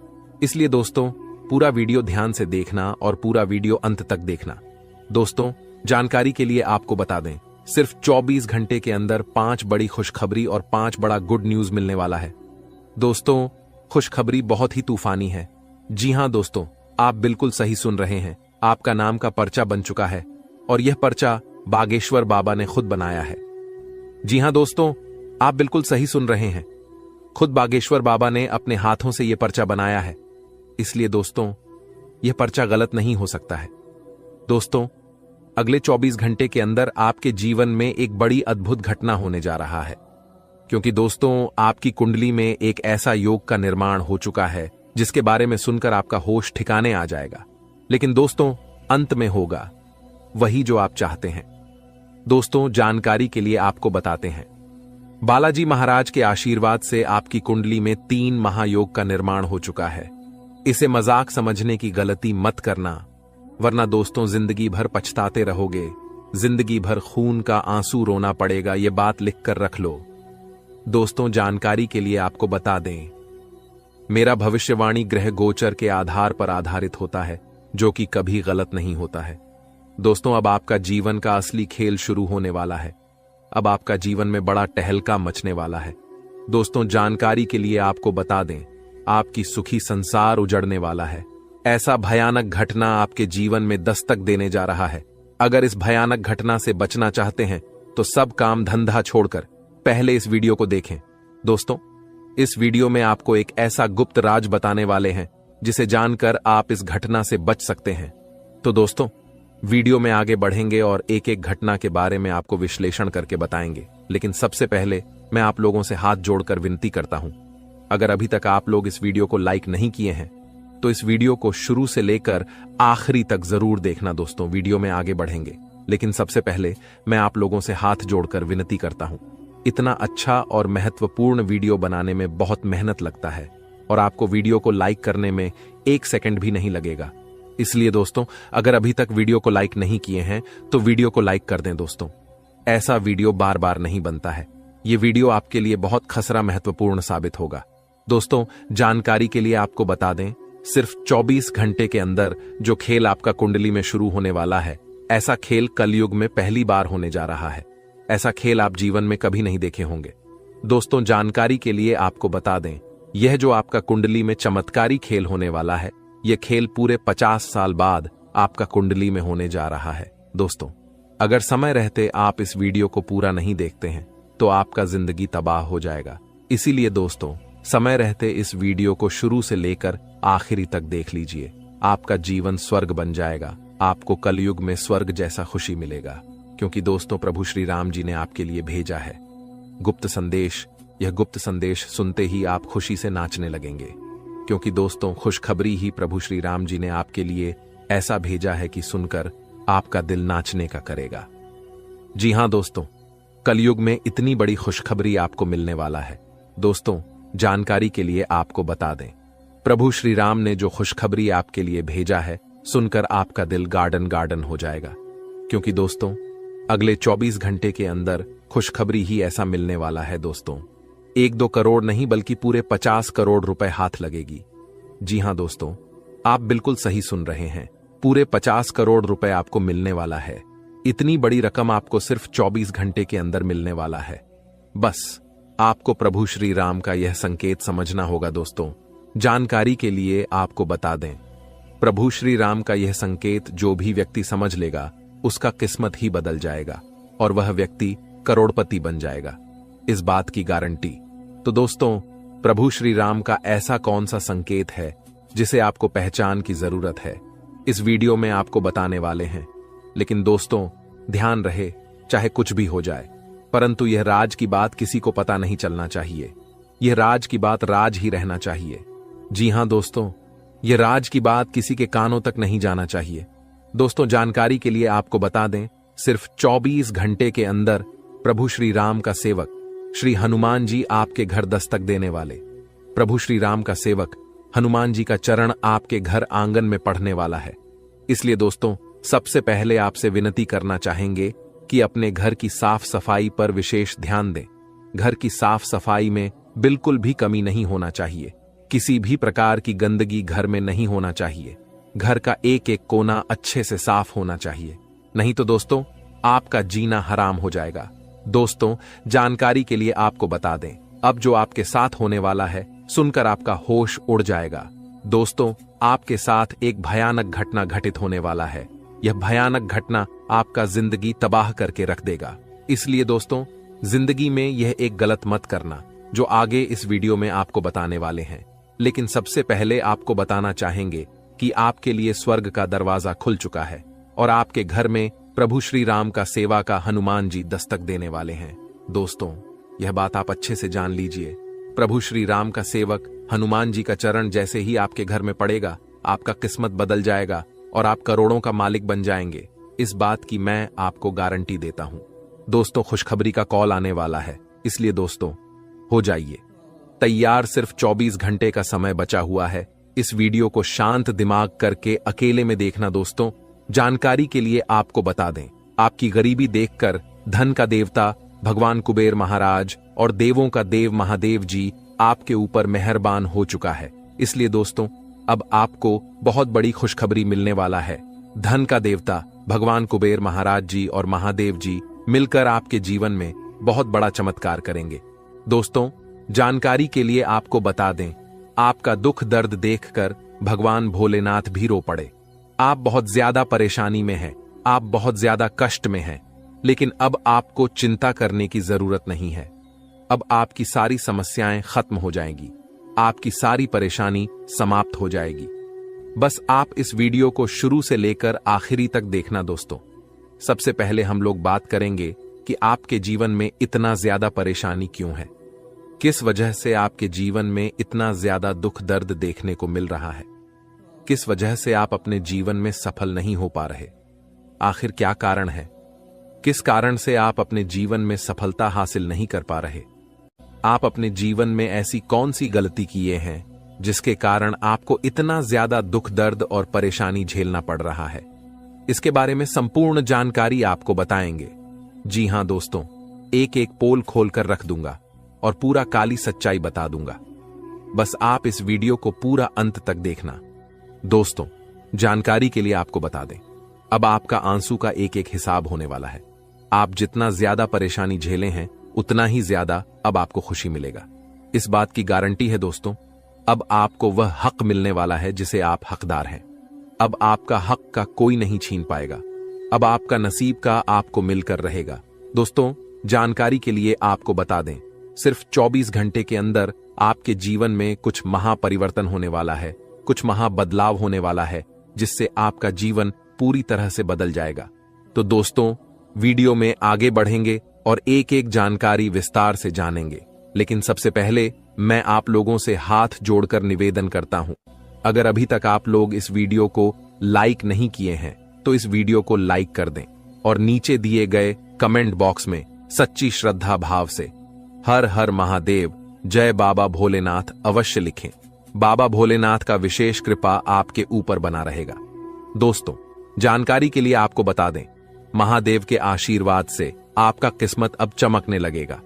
इसलिए दोस्तों, पूरा वीडियो ध्यान से देखना और पूरा वीडियो अंत तक देखना। दोस्तों, जानकारी के लिए आपको बता दें, सिर्फ 24 घंटे के अंदर 5 बड़ी खुशखबरी और 5 बड़ा गुड न्यूज मिलने वाला है। दोस्तों, खुशखबरी बहुत ही तूफानी है। जी हां दोस्तों, आप बिल्कुल सही सुन रहे हैं। आपका नाम का पर्चा बन चुका है और यह पर्चा बागेश्वर बाबा ने खुद बनाया है। जी हां दोस्तों, आप बिल्कुल सही सुन रहे हैं। खुद बागेश्वर बाबा ने अपने हाथों से यह पर्चा बनाया है। इसलिए दोस्तों, यह पर्चा गलत नहीं हो सकता है। दोस्तों, अगले 24 घंटे के अंदर आपके जीवन में एक बड़ी अद्भुत घटना होने जा रहा है, क्योंकि दोस्तों, आपकी कुंडली में एक ऐसा योग का निर्माण हो चुका है जिसके बारे में सुनकर आपका होश ठिकाने आ जाएगा। लेकिन दोस्तों, अंत में होगा वही जो आप चाहते हैं। दोस्तों, जानकारी के लिए आपको बताते हैं, बालाजी महाराज के आशीर्वाद से आपकी कुंडली में 3 महायोग का निर्माण हो चुका है। इसे मजाक समझने की गलती मत करना, वरना दोस्तों जिंदगी भर पछताते रहोगे, जिंदगी भर खून का आंसू रोना पड़ेगा। ये बात लिखकर रख लो। दोस्तों, जानकारी के लिए आपको बता दें, मेरा भविष्यवाणी ग्रह गोचर के आधार पर आधारित होता है, जो कि कभी गलत नहीं होता है। दोस्तों, अब आपका जीवन का असली खेल शुरू होने वाला है। अब आपका जीवन में बड़ा टहलका मचने वाला है। दोस्तों, जानकारी के लिए आपको बता दें, आपकी सुखी संसार उजड़ने वाला है। ऐसा भयानक घटना आपके जीवन में दस्तक देने जा रहा है। अगर इस भयानक घटना से बचना चाहते हैं तो सब काम धंधा छोड़कर पहले इस वीडियो को देखें। दोस्तों, इस वीडियो में आपको एक ऐसा गुप्त राज बताने वाले हैं जिसे जानकर आप इस घटना से बच सकते हैं। तो दोस्तों, वीडियो में आगे बढ़ेंगे और एक एक घटना के बारे में आपको विश्लेषण करके बताएंगे। लेकिन सबसे पहले मैं आप लोगों से हाथ जोड़कर विनती करता हूं, अगर अभी तक आप लोग इस वीडियो को लाइक नहीं किए हैं तो इस वीडियो को शुरू से लेकर आखिरी तक जरूर देखना। दोस्तों, वीडियो में आगे बढ़ेंगे, लेकिन सबसे पहले मैं आप लोगों से हाथ जोड़कर विनती करता हूं। इतना अच्छा और महत्वपूर्ण वीडियो बनाने में बहुत मेहनत लगता है और आपको वीडियो को लाइक करने में 1 सेकंड भी नहीं लगेगा। इसलिए दोस्तों, अगर अभी तक वीडियो को लाइक नहीं किए हैं तो वीडियो को लाइक कर दें। दोस्तों, ऐसा वीडियो बार बार नहीं बनता है। ये वीडियो आपके लिए बहुत खसरा महत्वपूर्ण साबित होगा। दोस्तों, जानकारी के लिए आपको बता दें, सिर्फ 24 घंटे के अंदर जो खेल आपका कुंडली में शुरू होने वाला है, ऐसा खेल कलयुग में पहली बार होने जा रहा है। ऐसा खेल आप जीवन में कभी नहीं देखे होंगे। दोस्तों, जानकारी के लिए आपको बता दें, यह जो आपका कुंडली में चमत्कारी खेल होने वाला है, यह खेल पूरे 50 साल बाद आपका कुंडली में होने जा रहा है। दोस्तों, अगर समय रहते आप इस वीडियो को पूरा नहीं देखते हैं तो आपका जिंदगी तबाह हो जाएगा। इसीलिए दोस्तों, समय रहते इस वीडियो को शुरू से लेकर आखिरी तक देख लीजिए। आपका जीवन स्वर्ग बन जाएगा। आपको कलयुग में स्वर्ग जैसा खुशी मिलेगा, क्योंकि दोस्तों, प्रभु श्री राम जी ने आपके लिए भेजा है गुप्त संदेश। यह गुप्त संदेश सुनते ही आप खुशी से नाचने लगेंगे, क्योंकि दोस्तों, खुशखबरी ही प्रभु श्री राम जी ने आपके लिए ऐसा भेजा है कि सुनकर आपका दिल नाचने का करेगा। जी हां दोस्तों, कलयुग में इतनी बड़ी खुशखबरी आपको मिलने वाला है। दोस्तों, जानकारी के लिए आपको बता दें, प्रभु श्री राम ने जो खुशखबरी आपके लिए भेजा है, सुनकर आपका दिल गार्डन गार्डन हो जाएगा, क्योंकि दोस्तों, अगले 24 घंटे के अंदर खुशखबरी ही ऐसा मिलने वाला है। दोस्तों, 1-2 करोड़ नहीं बल्कि पूरे 50 करोड़ रुपए हाथ लगेगी। जी हां दोस्तों, आप बिल्कुल सही सुन रहे हैं, पूरे 50 करोड़ रुपए आपको मिलने वाला है। इतनी बड़ी रकम आपको सिर्फ 24 घंटे के अंदर मिलने वाला है। बस आपको प्रभु श्री राम का यह संकेत समझना होगा। दोस्तों, जानकारी के लिए आपको बता दें, प्रभु श्री राम का यह संकेत जो भी व्यक्ति समझ लेगा उसका किस्मत ही बदल जाएगा और वह व्यक्ति करोड़पति बन जाएगा, इस बात की गारंटी। तो दोस्तों, प्रभु श्री राम का ऐसा कौन सा संकेत है जिसे आपको पहचान की जरूरत है, इस वीडियो में आपको बताने वाले हैं। लेकिन दोस्तों, ध्यान रहे, चाहे कुछ भी हो जाए, परंतु यह राज की बात किसी को पता नहीं चलना चाहिए। यह राज की बात राज ही रहना चाहिए। जी हां दोस्तों, यह राज की बात किसी के कानों तक नहीं जाना चाहिए। दोस्तों, जानकारी के लिए आपको बता दें, सिर्फ 24 घंटे के अंदर प्रभु श्री राम का सेवक श्री हनुमान जी आपके घर दस्तक देने वाले। प्रभु श्री राम का सेवक हनुमान जी का चरण आपके घर आंगन में पढ़ने वाला है। इसलिए दोस्तों, सबसे पहले आपसे विनती करना चाहेंगे कि अपने घर की साफ सफाई पर विशेष ध्यान दें। घर की साफ सफाई में बिल्कुल भी कमी नहीं होना चाहिए। किसी भी प्रकार की गंदगी घर में नहीं होना चाहिए। घर का एक एक कोना अच्छे से साफ होना चाहिए, नहीं तो दोस्तों आपका जीना हराम हो जाएगा। दोस्तों, जानकारी के लिए आपको बता दें, अब जो आपके साथ होने वाला है सुनकर आपका होश उड़ जाएगा। दोस्तों, आपके साथ एक भयानक घटना घटित होने वाला है। यह भयानक घटना आपका जिंदगी तबाह करके रख देगा। इसलिए दोस्तों, जिंदगी में यह एक गलत मत करना जो आगे इस वीडियो में आपको बताने वाले हैं। लेकिन सबसे पहले आपको बताना चाहेंगे कि आपके लिए स्वर्ग का दरवाजा खुल चुका है और आपके घर में प्रभु श्री राम का सेवा का हनुमान जी दस्तक देने वाले हैं। दोस्तों, यह बात आप अच्छे से जान लीजिए। प्रभु श्री राम का सेवक हनुमान जी का चरण जैसे ही आपके घर में पड़ेगा, आपका किस्मत बदल जाएगा और आप करोड़ों का मालिक बन जाएंगे। इस बात की मैं आपको गारंटी देता हूं। दोस्तों, खुशखबरी का कॉल आने वाला है, इसलिए दोस्तों हो जाइए तैयार। सिर्फ 24 घंटे का समय बचा हुआ है। इस वीडियो को शांत दिमाग करके अकेले में देखना। दोस्तों, जानकारी के लिए आपको बता दें, आपकी गरीबी देखकर धन का देवता भगवान कुबेर महाराज और देवों का देव महादेव जी आपके ऊपर मेहरबान हो चुका है। इसलिए दोस्तों, अब आपको बहुत बड़ी खुशखबरी मिलने वाला है। धन का देवता भगवान कुबेर महाराज जी और महादेव जी मिलकर आपके जीवन में बहुत बड़ा चमत्कार करेंगे। दोस्तों, जानकारी के लिए आपको बता दें, आपका दुख दर्द देखकर भगवान भोलेनाथ भी रो पड़े। आप बहुत ज्यादा परेशानी में हैं, आप बहुत ज्यादा कष्ट में हैं, लेकिन अब आपको चिंता करने की जरूरत नहीं है। अब आपकी सारी समस्याएं खत्म हो जाएंगी, आपकी सारी परेशानी समाप्त हो जाएगी। बस आप इस वीडियो को शुरू से लेकर आखिरी तक देखना। दोस्तों, सबसे पहले हम लोग बात करेंगे कि आपके जीवन में इतना ज्यादा परेशानी क्यों है, किस वजह से आपके जीवन में इतना ज्यादा दुख दर्द देखने को मिल रहा है, किस वजह से आप अपने जीवन में सफल नहीं हो पा रहे, आखिर क्या कारण है, किस कारण से आप अपने जीवन में सफलता हासिल नहीं कर पा रहे, आप अपने जीवन में ऐसी कौन सी गलती किए हैं जिसके कारण आपको इतना ज्यादा दुख दर्द और परेशानी झेलना पड़ रहा है। इसके बारे में संपूर्ण जानकारी आपको बताएंगे। जी हां दोस्तों, एक एक पोल खोलकर रख दूंगा और पूरा काली सच्चाई बता दूंगा। बस आप इस वीडियो को पूरा अंत तक देखना। दोस्तों, जानकारी के लिए आपको बता दें, अब आपका आंसू का एक एक हिसाब होने वाला है। आप जितना ज्यादा परेशानी झेले हैं उतना ही ज्यादा अब आपको खुशी मिलेगा। इस बात की गारंटी है दोस्तों, अब आपको वह हक मिलने वाला है जिसे आप हकदार हैं। अब आपका हक का कोई नहीं छीन पाएगा। अब आपका नसीब का आपको मिलकर रहेगा। दोस्तों, जानकारी के लिए आपको बता दें, सिर्फ 24 घंटे के अंदर आपके जीवन में कुछ महापरिवर्तन होने वाला है, कुछ महाबदलाव होने वाला है, जिससे आपका जीवन पूरी तरह से बदल जाएगा। तो दोस्तों, वीडियो में आगे बढ़ेंगे और एक एक जानकारी विस्तार से जानेंगे। लेकिन सबसे पहले मैं आप लोगों से हाथ जोड़कर निवेदन करता हूं, अगर अभी तक आप लोग इस वीडियो को लाइक नहीं किए हैं तो इस वीडियो को लाइक कर दें और नीचे दिए गए कमेंट बॉक्स में सच्ची श्रद्धा भाव से हर हर महादेव, जय बाबा भोलेनाथ अवश्य लिखें। बाबा भोलेनाथ का विशेष कृपा आपके ऊपर बना रहेगा। दोस्तों, जानकारी के लिए आपको बता दें, महादेव के आशीर्वाद से आपका किस्मत अब चमकने लगेगा।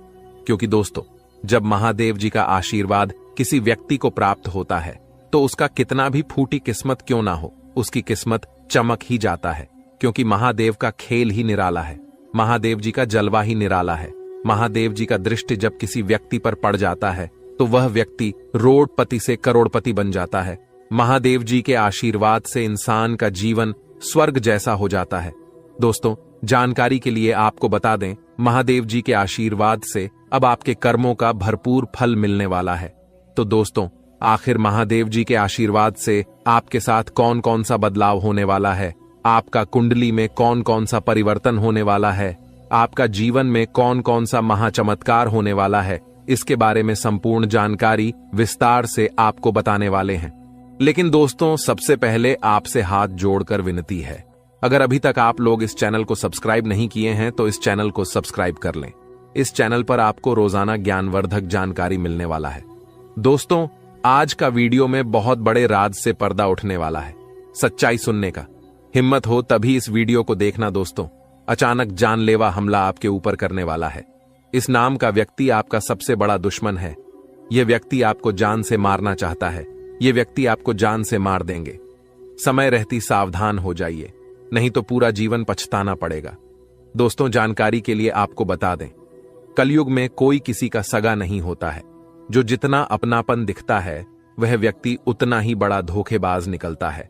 क्योंकि दोस्तों, जब महादेव जी का आशीर्वाद किसी व्यक्ति को प्राप्त होता है तो उसका कितना भी फूटी किस्मत क्यों ना हो, उसकी किस्मत चमक ही जाता है। क्योंकि महादेव का खेल ही निराला है, महादेव जी का जलवा ही निराला है। महादेव जी का दृष्टि जब किसी व्यक्ति पर पड़ जाता है तो वह व्यक्ति रोडपति से करोड़पति बन जाता है। महादेव जी के आशीर्वाद से इंसान का जीवन स्वर्ग जैसा हो जाता है। दोस्तों, जानकारी के लिए आपको बता दें, महादेव जी के आशीर्वाद से अब आपके कर्मों का भरपूर फल मिलने वाला है। तो दोस्तों, आखिर महादेव जी के आशीर्वाद से आपके साथ कौन कौन सा बदलाव होने वाला है, आपका कुंडली में कौन कौन सा परिवर्तन होने वाला है, आपका जीवन में कौन कौन सा महाचमत्कार होने वाला है, इसके बारे में संपूर्ण जानकारी विस्तार से आपको बताने वाले हैं। लेकिन दोस्तों, सबसे पहले आपसे हाथ जोड़कर विनती है, अगर अभी तक आप लोग इस चैनल को सब्सक्राइब नहीं किए हैं तो इस चैनल को सब्सक्राइब कर लें। इस चैनल पर आपको रोजाना ज्ञानवर्धक जानकारी मिलने वाला है। दोस्तों, आज का वीडियो में बहुत बड़े राज से पर्दा उठने वाला है। सच्चाई सुनने का हिम्मत हो तभी इस वीडियो को देखना दोस्तों। अचानक जानलेवा हमला आपके ऊपर करने वाला है। इस नाम का व्यक्ति आपका सबसे बड़ा दुश्मन है। यह व्यक्ति आपको जान से मारना चाहता है। यह व्यक्ति आपको जान से मार देंगे। समय रहती सावधान हो जाइए, नहीं तो पूरा जीवन पछताना पड़ेगा। दोस्तों, जानकारी के लिए आपको बता दें, कलयुग में कोई किसी का सगा नहीं होता है। जो जितना अपनापन दिखता है वह व्यक्ति उतना ही बड़ा धोखेबाज निकलता है।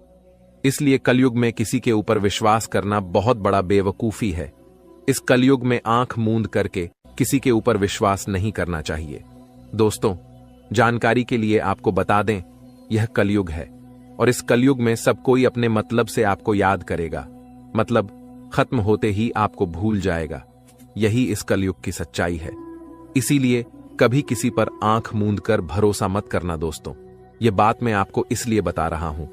इसलिए कलयुग में किसी के ऊपर विश्वास करना बहुत बड़ा बेवकूफी है। इस कलयुग में आंख मूंद करके किसी के ऊपर विश्वास नहीं करना चाहिए। दोस्तों, जानकारी के लिए आपको बता दें, यह कलयुग है और इस कलयुग में सब कोई अपने मतलब से आपको याद करेगा, मतलब खत्म होते ही आपको भूल जाएगा। यही इस कलयुग की सच्चाई है। इसीलिए कभी किसी पर आंख मूंद कर भरोसा मत करना दोस्तों। यह बात मैं आपको इसलिए बता रहा हूं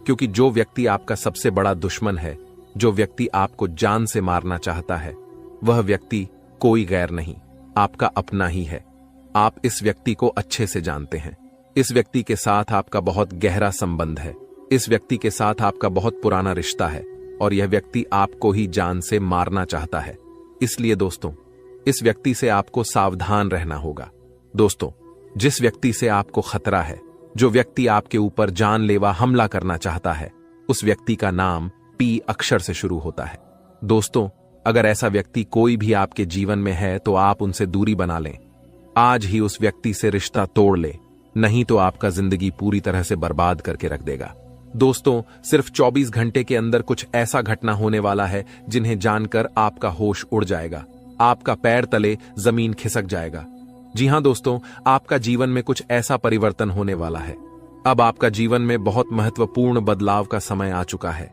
क्योंकि जो व्यक्ति आपका सबसे बड़ा दुश्मन है, जो व्यक्ति आपको जान से मारना चाहता है, वह व्यक्ति कोई गैर नहीं, आपका अपना ही है। आप इस व्यक्ति को अच्छे से जानते हैं। इस व्यक्ति के साथ आपका बहुत गहरा संबंध है। इस व्यक्ति के साथ आपका बहुत पुराना रिश्ता है और यह व्यक्ति आपको ही जान से मारना चाहता है। इसलिए दोस्तों, इस व्यक्ति से आपको सावधान रहना होगा। दोस्तों, जिस व्यक्ति से आपको खतरा है, जो व्यक्ति आपके ऊपर जानलेवा हमला करना चाहता है, उस व्यक्ति का नाम पी अक्षर से शुरू होता है। दोस्तों, अगर ऐसा व्यक्ति कोई भी आपके जीवन में है तो आप उनसे दूरी बना लें। आज ही उस व्यक्ति से रिश्ता तोड़ ले, नहीं तो आपका जिंदगी पूरी तरह से बर्बाद करके रख देगा। दोस्तों, सिर्फ 24 घंटे के अंदर कुछ ऐसा घटना होने वाला है जिन्हें जानकर आपका होश उड़ जाएगा, आपका पैर तले जमीन खिसक जाएगा। जी हां दोस्तों, आपका जीवन में कुछ ऐसा परिवर्तन होने वाला है। अब आपका जीवन में बहुत महत्वपूर्ण बदलाव का समय आ चुका है।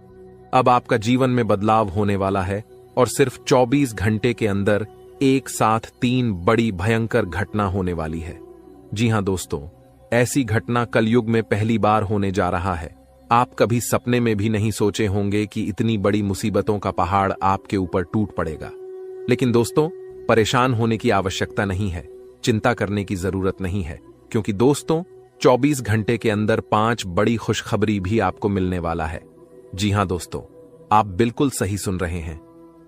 अब आपका जीवन में बदलाव होने वाला है और सिर्फ 24 घंटे के अंदर एक साथ 3 बड़ी भयंकर घटना होने वाली है। जी हां दोस्तों, ऐसी घटना कलयुग में पहली बार होने जा रहा है। आप कभी सपने में भी नहीं सोचे होंगे कि इतनी बड़ी मुसीबतों का पहाड़ आपके ऊपर टूट पड़ेगा। लेकिन दोस्तों, परेशान होने की आवश्यकता नहीं है, चिंता करने की जरूरत नहीं है, क्योंकि दोस्तों 24 घंटे के अंदर 5 बड़ी खुशखबरी भी आपको मिलने वाला है। जी हां दोस्तों, आप बिल्कुल सही सुन रहे हैं।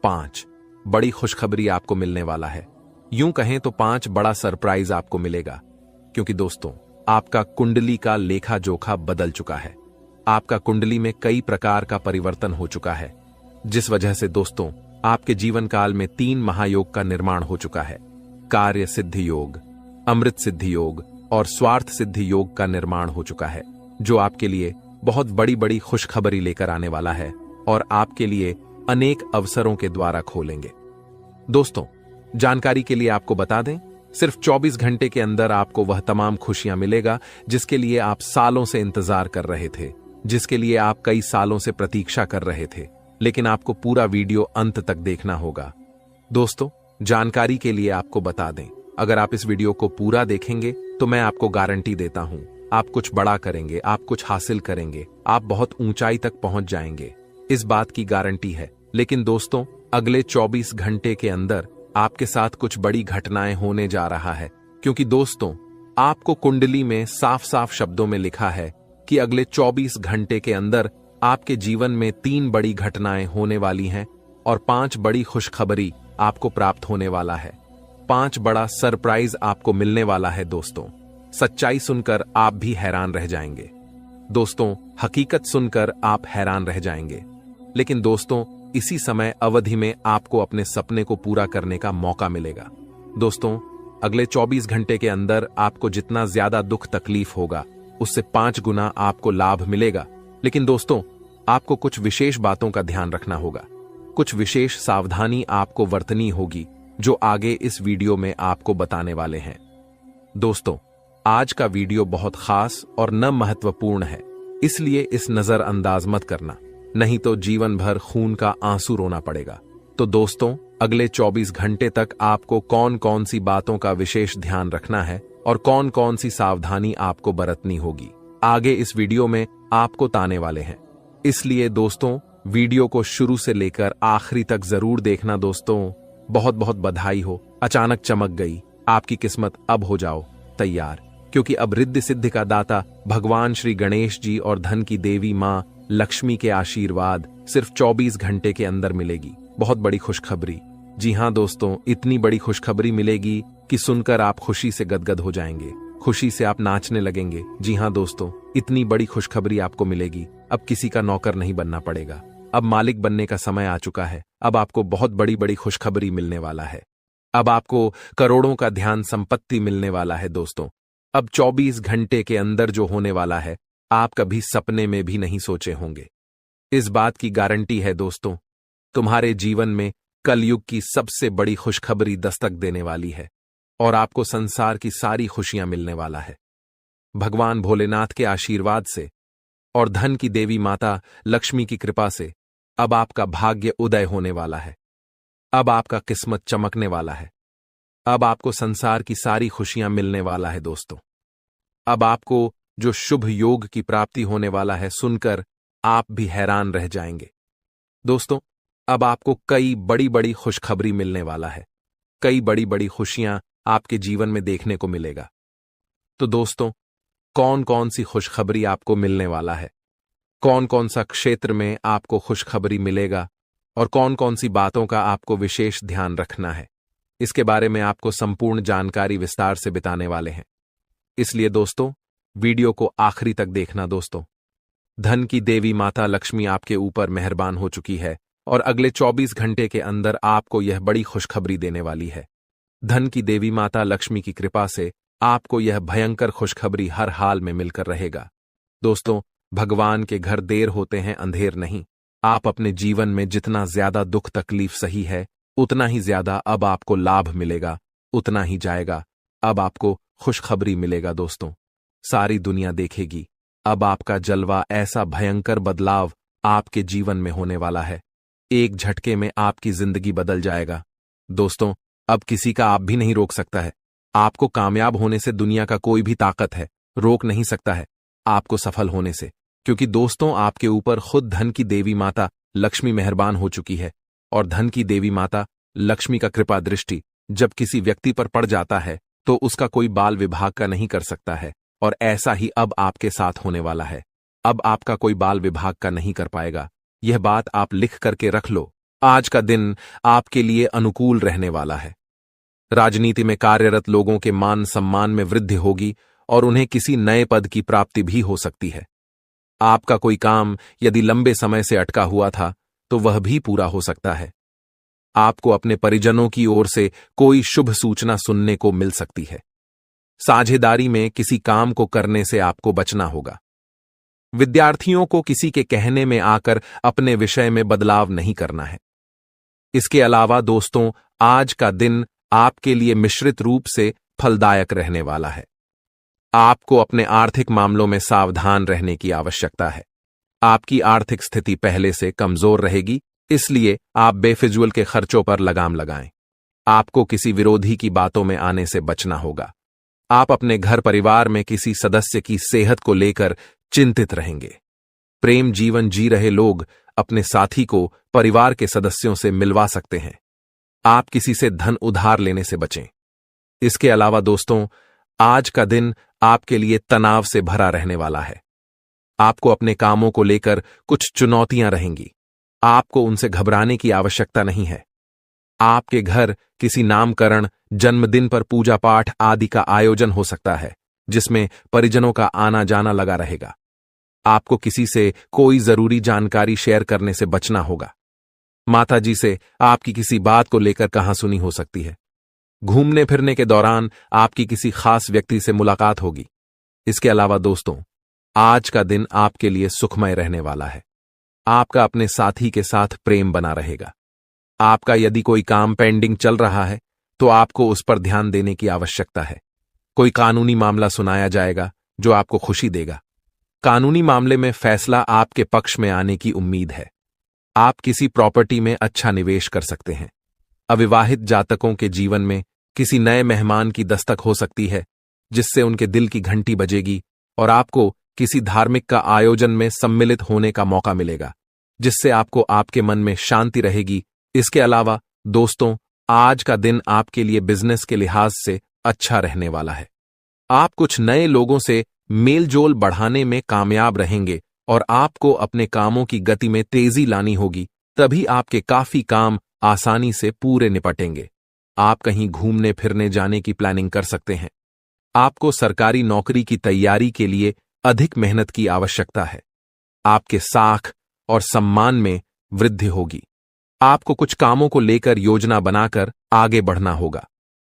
5 बड़ी खुशखबरी आपको मिलने वाला है। यूं कहें तो 5 बड़ा सरप्राइज आपको मिलेगा, क्योंकि दोस्तों आपका कुंडली का लेखा जोखा बदल चुका है। आपका कुंडली में कई प्रकार का परिवर्तन हो चुका है, जिस वजह से दोस्तों आपके जीवन काल में 3 महायोग का निर्माण हो चुका है। कार्य सिद्धि योग, अमृत सिद्धि योग और स्वार्थ सिद्धि योग का निर्माण हो चुका है, जो आपके लिए बहुत बड़ी बड़ी खुशखबरी लेकर आने वाला है और आपके लिए अनेक अवसरों के द्वारा खोलेंगे। दोस्तों, जानकारी के लिए आपको बता दें, सिर्फ 24 घंटे के अंदर आपको वह तमाम खुशियां मिलेगा जिसके लिए आप सालों से इंतजार कर रहे थे, जिसके लिए आप कई सालों से प्रतीक्षा कर रहे थे। लेकिन आपको पूरा वीडियो अंत तक देखना होगा। दोस्तों, जानकारी के लिए आपको बता दें, अगर आप इस वीडियो को पूरा देखेंगे तो मैं आपको गारंटी देता हूं, आप कुछ बड़ा करेंगे, आप कुछ हासिल करेंगे, आप बहुत ऊंचाई तक पहुंच जाएंगे। इस बात की गारंटी है। लेकिन दोस्तों, अगले 24 घंटे के अंदर आपके साथ कुछ बड़ी घटनाएं होने जा रहा है, क्योंकि दोस्तों आपको कुंडली में साफ साफ शब्दों में लिखा है कि अगले 24 घंटे के अंदर आपके जीवन में 3 बड़ी घटनाएं होने वाली हैं और 5 बड़ी खुशखबरी आपको प्राप्त होने वाला है। 5 बड़ा सरप्राइज आपको मिलने वाला है। दोस्तों, सच्चाई सुनकर आप भी हैरान रह जाएंगे। दोस्तों, हकीकत सुनकर आप हैरान रह जाएंगे। लेकिन दोस्तों, इसी समय अवधि में आपको अपने सपने को पूरा करने का मौका मिलेगा। दोस्तों, अगले 24 घंटे के अंदर आपको जितना ज्यादा दुख तकलीफ होगा, उससे 5 गुना आपको लाभ मिलेगा। लेकिन दोस्तों, आपको कुछ विशेष बातों का ध्यान रखना होगा, कुछ विशेष सावधानी आपको बरतनी होगी, जो आगे इस वीडियो में आपको बताने वाले हैं। दोस्तों, आज का वीडियो बहुत खास और न महत्वपूर्ण है, इसलिए इस नजरअंदाज मत करना, नहीं तो जीवन भर खून का आंसू रोना पड़ेगा। तो दोस्तों, अगले 24 घंटे तक आपको कौन कौन सी बातों का विशेष ध्यान रखना है और कौन कौन सी सावधानी आपको बरतनी होगी, आगे इस वीडियो में आपको ताने वाले हैं। इसलिए दोस्तों, वीडियो को शुरू से लेकर आखिरी तक जरूर देखना दोस्तों। बहुत बहुत बधाई हो, अचानक चमक गई आपकी किस्मत। अब हो जाओ तैयार, क्योंकि अब रिद्धि सिद्धि का दाता भगवान श्री गणेश जी और धन की देवी मां लक्ष्मी के आशीर्वाद सिर्फ 24 घंटे के अंदर मिलेगी। बहुत बड़ी खुशखबरी। जी हां दोस्तों, इतनी बड़ी खुशखबरी मिलेगी कि सुनकर आप खुशी से गदगद हो जाएंगे, खुशी से आप नाचने लगेंगे। जी हां दोस्तों, इतनी बड़ी खुशखबरी आपको मिलेगी। अब किसी का नौकर नहीं बनना पड़ेगा, अब मालिक बनने का समय आ चुका है। अब आपको बहुत बड़ी बड़ी खुशखबरी मिलने वाला है। अब आपको करोड़ों का ध्यान संपत्ति मिलने वाला है दोस्तों। अब 24 घंटे के अंदर जो होने वाला है, आप कभी सपने में भी नहीं सोचे होंगे। इस बात की गारंटी है दोस्तों, तुम्हारे जीवन में कलयुग की सबसे बड़ी खुशखबरी दस्तक देने वाली है और आपको संसार की सारी खुशियां मिलने वाला है। भगवान भोलेनाथ के आशीर्वाद से और धन की देवी माता लक्ष्मी की कृपा से अब आपका भाग्य उदय होने वाला है। अब आपका किस्मत चमकने वाला है। अब आपको संसार की सारी खुशियां मिलने वाला है दोस्तों। अब आपको जो शुभ योग की प्राप्ति होने वाला है, सुनकर आप भी हैरान रह जाएंगे दोस्तों। अब आपको कई बड़ी बड़ी खुशखबरी मिलने वाला है, कई बड़ी बड़ी खुशियां आपके जीवन में देखने को मिलेगा। तो दोस्तों, कौन कौन सी खुशखबरी आपको मिलने वाला है, कौन कौन सा क्षेत्र में आपको खुशखबरी मिलेगा और कौन कौन सी बातों का आपको विशेष ध्यान रखना है, इसके बारे में आपको संपूर्ण जानकारी विस्तार से बताने वाले हैं। इसलिए दोस्तों, वीडियो को आखिरी तक देखना दोस्तों। धन की देवी माता लक्ष्मी आपके ऊपर मेहरबान हो चुकी है और अगले 24 घंटे के अंदर आपको यह बड़ी खुशखबरी देने वाली है। धन की देवी माता लक्ष्मी की कृपा से आपको यह भयंकर खुशखबरी हर हाल में मिलकर रहेगा। दोस्तों, भगवान के घर देर होते हैं, अंधेर नहीं। आप अपने जीवन में जितना ज्यादा दुख तकलीफ सही है, उतना ही ज्यादा अब आपको लाभ मिलेगा, उतना ही जाएगा। अब आपको खुशखबरी मिलेगा दोस्तों। सारी दुनिया देखेगी। अब आपका जलवा, ऐसा भयंकर बदलाव आपके जीवन में होने वाला है। एक झटके में आपकी जिंदगी बदल जाएगा दोस्तों। अब किसी का आप भी नहीं रोक सकता है। आपको कामयाब होने से दुनिया का कोई भी ताकत है रोक नहीं सकता है आपको सफल होने से, क्योंकि दोस्तों आपके ऊपर खुद धन की देवी माता लक्ष्मी मेहरबान हो चुकी है। और धन की देवी माता लक्ष्मी का कृपा दृष्टि जब किसी व्यक्ति पर पड़ जाता है तो उसका कोई बाल विभाग का नहीं कर सकता है। और ऐसा ही अब आपके साथ होने वाला है। अब आपका कोई बाल विभाग का नहीं कर पाएगा। यह बात आप लिख करके रख लो। आज का दिन आपके लिए अनुकूल रहने वाला है। राजनीति में कार्यरत लोगों के मान सम्मान में वृद्धि होगी और उन्हें किसी नए पद की प्राप्ति भी हो सकती है। आपका कोई काम यदि लंबे समय से अटका हुआ था तो वह भी पूरा हो सकता है। आपको अपने परिजनों की ओर से कोई शुभ सूचना सुनने को मिल सकती है। साझेदारी में किसी काम को करने से आपको बचना होगा। विद्यार्थियों को किसी के कहने में आकर अपने विषय में बदलाव नहीं करना है। इसके अलावा दोस्तों, आज का दिन आपके लिए मिश्रित रूप से फलदायक रहने वाला है। आपको अपने आर्थिक मामलों में सावधान रहने की आवश्यकता है। आपकी आर्थिक स्थिति पहले से कमजोर रहेगी, इसलिए आप बेफिजूल के खर्चों पर लगाम लगाएं। आपको किसी विरोधी की बातों में आने से बचना होगा। आप अपने घर परिवार में किसी सदस्य की सेहत को लेकर चिंतित रहेंगे। प्रेम जीवन जी रहे लोग अपने साथी को परिवार के सदस्यों से मिलवा सकते हैं। आप किसी से धन उधार लेने से बचें। इसके अलावा दोस्तों, आज का दिन आपके लिए तनाव से भरा रहने वाला है। आपको अपने कामों को लेकर कुछ चुनौतियां रहेंगी। आपको उनसे घबराने की आवश्यकता नहीं है। आपके घर किसी नामकरण, जन्मदिन पर पूजा पाठ आदि का आयोजन हो सकता है, जिसमें परिजनों का आना जाना लगा रहेगा। आपको किसी से कोई जरूरी जानकारी शेयर करने से बचना होगा। माताजी से आपकी किसी बात को लेकर कहासुनी हो सकती है। घूमने फिरने के दौरान आपकी किसी खास व्यक्ति से मुलाकात होगी। इसके अलावा दोस्तों, आज का दिन आपके लिए सुखमय रहने वाला है। आपका अपने साथी के साथ प्रेम बना रहेगा। आपका यदि कोई काम पेंडिंग चल रहा है तो आपको उस पर ध्यान देने की आवश्यकता है। कोई कानूनी मामला सुनाया जाएगा जो आपको खुशी देगा। कानूनी मामले में फैसला आपके पक्ष में आने की उम्मीद है। आप किसी प्रॉपर्टी में अच्छा निवेश कर सकते हैं। अविवाहित जातकों के जीवन में किसी नए मेहमान की दस्तक हो सकती है, जिससे उनके दिल की घंटी बजेगी और आपको किसी धार्मिक का आयोजन में सम्मिलित होने का मौका मिलेगा, जिससे आपको आपके मन में शांति रहेगी। इसके अलावा दोस्तों, आज का दिन आपके लिए बिजनेस के लिहाज से अच्छा रहने वाला है। आप कुछ नए लोगों से मेलजोल बढ़ाने में कामयाब रहेंगे और आपको अपने कामों की गति में तेजी लानी होगी, तभी आपके काफी काम आसानी से पूरे निपटेंगे। आप कहीं घूमने फिरने जाने की प्लानिंग कर सकते हैं। आपको सरकारी नौकरी की तैयारी के लिए अधिक मेहनत की आवश्यकता है। आपके साख और सम्मान में वृद्धि होगी। आपको कुछ कामों को लेकर योजना बनाकर आगे बढ़ना होगा।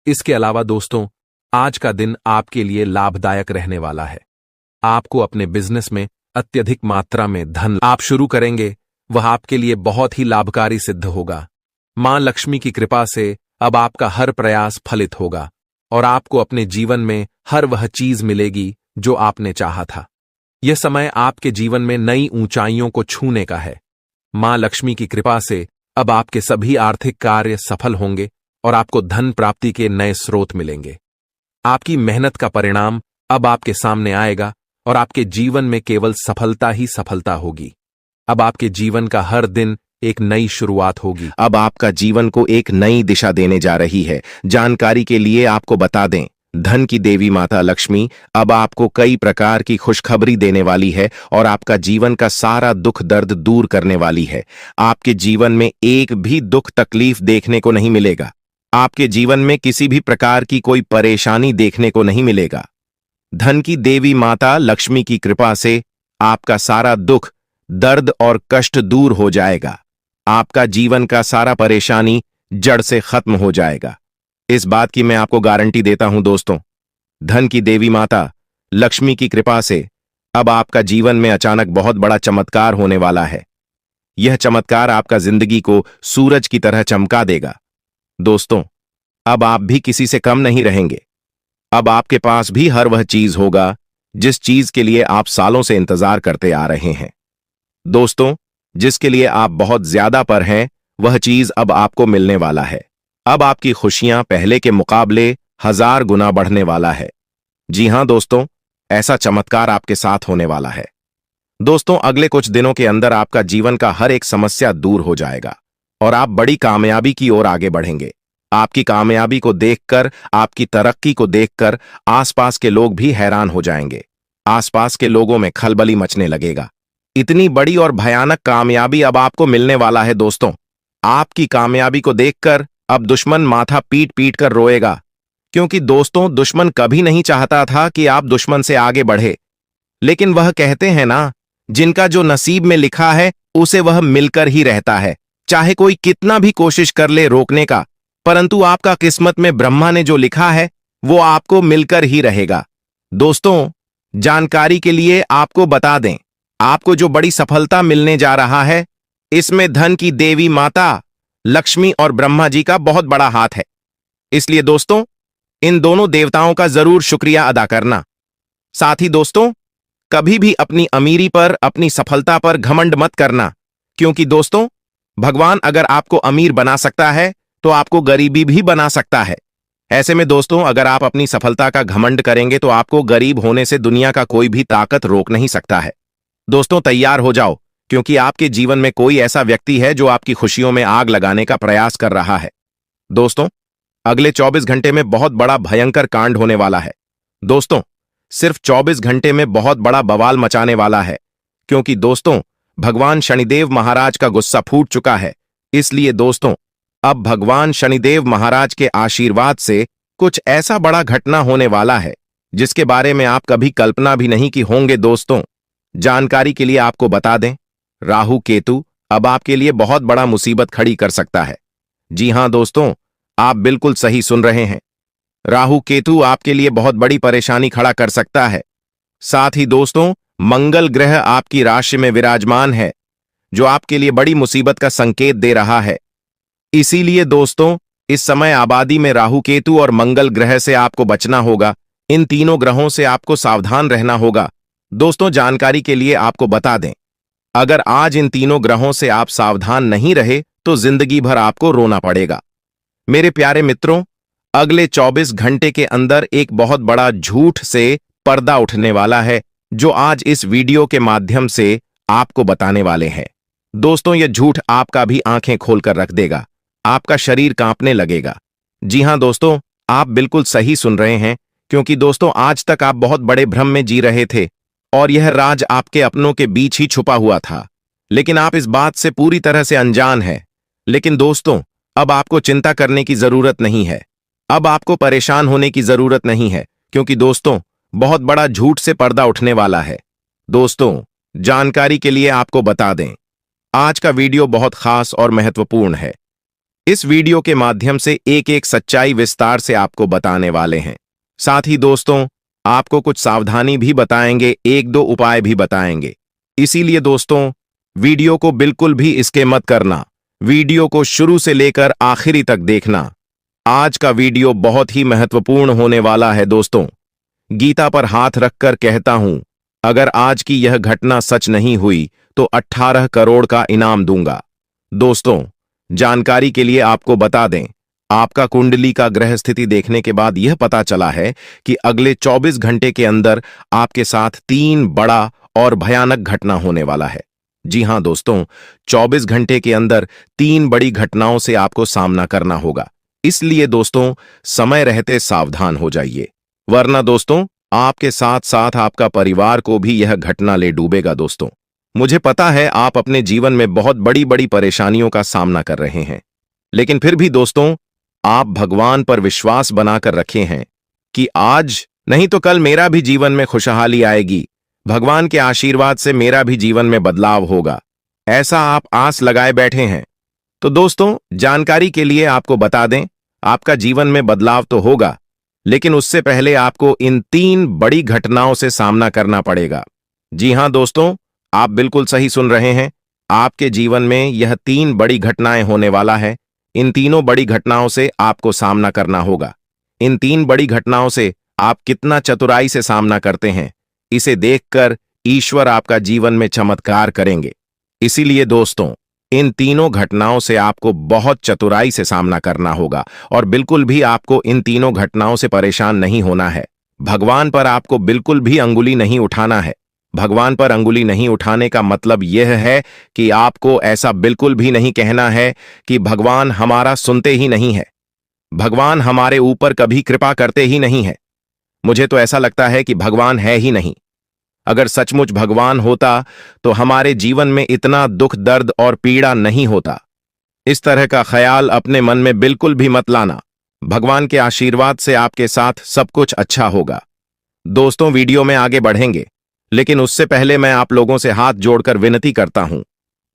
इसके अलावा दोस्तों, आज का दिन आपके लिए लाभदायक रहने वाला है। आपको अपने बिजनेस में अत्यधिक मात्रा में धन आप शुरू करेंगे, वह आपके लिए बहुत ही लाभकारी सिद्ध होगा। मां लक्ष्मी की कृपा से अब आपका हर प्रयास फलित होगा और आपको अपने जीवन में हर वह चीज मिलेगी जो आपने चाहा था। यह समय आपके जीवन में नई ऊंचाइयों को छूने का है। मां लक्ष्मी की कृपा से अब आपके सभी आर्थिक कार्य सफल होंगे और आपको धन प्राप्ति के नए स्रोत मिलेंगे। आपकी मेहनत का परिणाम अब आपके सामने आएगा और आपके जीवन में केवल सफलता ही सफलता होगी। अब आपके जीवन का हर दिन एक नई शुरुआत होगी। अब आपका जीवन को एक नई दिशा देने जा रही है। जानकारी के लिए आपको बता दें, धन की देवी माता लक्ष्मी अब आपको कई प्रकार की खुशखबरी देने वाली है और आपका जीवन का सारा दुख दर्द दूर करने वाली है। आपके जीवन में एक भी दुख तकलीफ देखने को नहीं मिलेगा। आपके जीवन में किसी भी प्रकार की कोई परेशानी देखने को नहीं मिलेगा। धन की देवी माता लक्ष्मी की कृपा से आपका सारा दुख दर्द और कष्ट दूर हो जाएगा। आपका जीवन का सारा परेशानी जड़ से खत्म हो जाएगा। इस बात की मैं आपको गारंटी देता हूं दोस्तों। धन की देवी माता लक्ष्मी की कृपा से अब आपका जीवन में अचानक बहुत बड़ा चमत्कार होने वाला है। यह चमत्कार आपका जिंदगी को सूरज की तरह चमका देगा। दोस्तों, अब आप भी किसी से कम नहीं रहेंगे। अब आपके पास भी हर वह चीज होगा जिस चीज के लिए आप सालों से इंतजार करते आ रहे हैं। दोस्तों, जिसके लिए आप बहुत ज्यादा पर हैं, वह चीज अब आपको मिलने वाला है। अब आपकी खुशियां पहले के मुकाबले 1000 गुना बढ़ने वाला है। जी हां दोस्तों, ऐसा चमत्कार आपके साथ होने वाला है। दोस्तों, अगले कुछ दिनों के अंदर आपका जीवन का हर एक समस्या दूर हो जाएगा और आप बड़ी कामयाबी की ओर आगे बढ़ेंगे। आपकी कामयाबी को देखकर, आपकी तरक्की को देखकर आसपास के लोग भी हैरान हो जाएंगे। आसपास के लोगों में खलबली मचने लगेगा। इतनी बड़ी और भयानक कामयाबी अब आपको मिलने वाला है। दोस्तों, आपकी कामयाबी को देखकर अब दुश्मन माथा पीट पीट कर रोएगा, क्योंकि दोस्तों, दुश्मन कभी नहीं चाहता था कि आप दुश्मन से आगे बढ़े। लेकिन वह कहते हैं ना, जिनका जो नसीब में लिखा है उसे वह मिलकर ही रहता है। चाहे कोई कितना भी कोशिश कर ले रोकने का, परंतु आपका किस्मत में ब्रह्मा ने जो लिखा है वो आपको मिलकर ही रहेगा। दोस्तों, जानकारी के लिए आपको बता दें, आपको जो बड़ी सफलता मिलने जा रहा है, इसमें धन की देवी माता लक्ष्मी और ब्रह्मा जी का बहुत बड़ा हाथ है। इसलिए दोस्तों, इन दोनों देवताओं का जरूर शुक्रिया अदा करना। साथ ही दोस्तों, कभी भी अपनी अमीरी पर, अपनी सफलता पर घमंड मत करना, क्योंकि दोस्तों, भगवान अगर आपको अमीर बना सकता है तो आपको गरीबी भी बना सकता है। ऐसे में दोस्तों, अगर आप अपनी सफलता का घमंड करेंगे तो आपको गरीब होने से दुनिया का कोई भी ताकत रोक नहीं सकता है। दोस्तों, तैयार हो जाओ, क्योंकि आपके जीवन में कोई ऐसा व्यक्ति है जो आपकी खुशियों में आग लगाने का प्रयास कर रहा है। दोस्तों, अगले 24 घंटे में बहुत बड़ा भयंकर कांड होने वाला है। दोस्तों, सिर्फ 24 घंटे में बहुत बड़ा बवाल मचाने वाला है, क्योंकि दोस्तों, भगवान शनिदेव महाराज का गुस्सा फूट चुका है। इसलिए दोस्तों, अब भगवान शनिदेव महाराज के आशीर्वाद से कुछ ऐसा बड़ा घटना होने वाला है जिसके बारे में आप कभी कल्पना भी नहीं की होंगे। दोस्तों, जानकारी के लिए आपको बता दें, राहु केतु अब आपके लिए बहुत बड़ा मुसीबत खड़ी कर सकता है। जी हां दोस्तों, आप बिल्कुल सही सुन रहे हैं। राहु केतु आपके लिए बहुत बड़ी परेशानी खड़ा कर सकता है। साथ ही दोस्तों, मंगल ग्रह आपकी राशि में विराजमान है, जो आपके लिए बड़ी मुसीबत का संकेत दे रहा है। इसीलिए दोस्तों, इस समय आबादी में राहु केतु और मंगल ग्रह से आपको बचना होगा। इन तीनों ग्रहों से आपको सावधान रहना होगा। दोस्तों, जानकारी के लिए आपको बता दें, अगर आज इन तीनों ग्रहों से आप सावधान नहीं रहे तो जिंदगी भर आपको रोना पड़ेगा। मेरे प्यारे मित्रों, अगले 24 घंटे के अंदर एक बहुत बड़ा झूठ से पर्दा उठने वाला है, जो आज इस वीडियो के माध्यम से आपको बताने वाले हैं। दोस्तों, यह झूठ आपका भी आंखें खोलकर रख देगा। आपका शरीर कांपने लगेगा। जी हां दोस्तों, आप बिल्कुल सही सुन रहे हैं, क्योंकि दोस्तों आज तक आप बहुत बड़े भ्रम में जी रहे थे और यह राज आपके अपनों के बीच ही छुपा हुआ था। लेकिन आप इस बात से पूरी तरह से अनजान हैं। लेकिन दोस्तों, अब आपको चिंता करने की जरूरत नहीं है। अब आपको परेशान होने की जरूरत नहीं है, क्योंकि दोस्तों बहुत बड़ा झूठ से पर्दा उठने वाला है। दोस्तों, जानकारी के लिए आपको बता दें, आज का वीडियो बहुत खास और महत्वपूर्ण है। इस वीडियो के माध्यम से एक एक सच्चाई विस्तार से आपको बताने वाले हैं। साथ ही दोस्तों, आपको कुछ सावधानी भी बताएंगे, एक दो उपाय भी बताएंगे। इसीलिए दोस्तों, वीडियो को बिल्कुल भी स्किप मत करना। वीडियो को शुरू से लेकर आखिरी तक देखना। आज का वीडियो बहुत ही महत्वपूर्ण होने वाला है। दोस्तों, गीता पर हाथ रखकर कहता हूं, अगर आज की यह घटना सच नहीं हुई तो 18 करोड़ का इनाम दूंगा। दोस्तों, जानकारी के लिए आपको बता दें, आपका कुंडली का ग्रह स्थिति देखने के बाद यह पता चला है कि अगले 24 घंटे के अंदर आपके साथ 3 बड़ा और भयानक घटना होने वाला है। जी हां दोस्तों, 24 घंटे के अंदर 3 बड़ी घटनाओं से आपको सामना करना होगा। इसलिए दोस्तों, समय रहते सावधान हो जाइए, वरना दोस्तों आपके साथ साथ आपका परिवार को भी यह घटना ले डूबेगा। दोस्तों, मुझे पता है आप अपने जीवन में बहुत बड़ी बड़ी परेशानियों का सामना कर रहे हैं, लेकिन फिर भी दोस्तों, आप भगवान पर विश्वास बनाकर रखे हैं कि आज नहीं तो कल मेरा भी जीवन में खुशहाली आएगी। भगवान के आशीर्वाद से मेरा भी जीवन में बदलाव होगा, ऐसा आप आस लगाए बैठे हैं। तो दोस्तों, जानकारी के लिए आपको बता दें, आपका जीवन में बदलाव तो होगा, लेकिन उससे पहले आपको इन 3 बड़ी घटनाओं से सामना करना पड़ेगा। जी हां दोस्तों, आप बिल्कुल सही सुन रहे हैं। आपके जीवन में यह 3 बड़ी घटनाएं होने वाला है। इन तीनों बड़ी घटनाओं से आपको सामना करना होगा। इन 3 बड़ी घटनाओं से आप कितना चतुराई से सामना करते हैं, इसे देखकर ईश्वर आपका जीवन में चमत्कार करेंगे। इसीलिए दोस्तों, इन तीनों घटनाओं से आपको बहुत चतुराई से सामना करना होगा और बिल्कुल भी आपको इन तीनों घटनाओं से परेशान नहीं होना है। भगवान पर आपको बिल्कुल भी अंगुली नहीं उठाना है। भगवान पर अंगुली नहीं उठाने का मतलब यह है कि आपको ऐसा बिल्कुल भी नहीं कहना है कि भगवान हमारा सुनते ही नहीं है, भगवान हमारे ऊपर कभी कृपा करते ही नहीं है। मुझे तो ऐसा लगता है कि भगवान है ही नहीं। अगर सचमुच भगवान होता तो हमारे जीवन में इतना दुख, दर्द और पीड़ा नहीं होता। इस तरह का ख्याल अपने मन में बिल्कुल भी मत लाना। भगवान के आशीर्वाद से आपके साथ सब कुछ अच्छा होगा। दोस्तों, वीडियो में आगे बढ़ेंगे, लेकिन उससे पहले मैं आप लोगों से हाथ जोड़कर विनती करता हूं,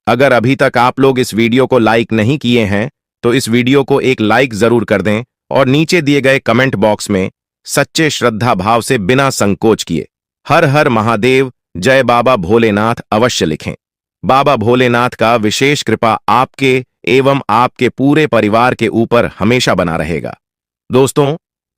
अगर अभी तक आप लोग इस वीडियो को लाइक नहीं किए हैं तो इस वीडियो को एक लाइक जरूर कर दें और नीचे दिए गए कमेंट बॉक्स में सच्चे श्रद्धा भाव से बिना संकोच किए हर हर महादेव, जय बाबा भोलेनाथ अवश्य लिखें। बाबा भोलेनाथ का विशेष कृपा आपके एवं आपके पूरे परिवार के ऊपर हमेशा बना रहेगा। दोस्तों,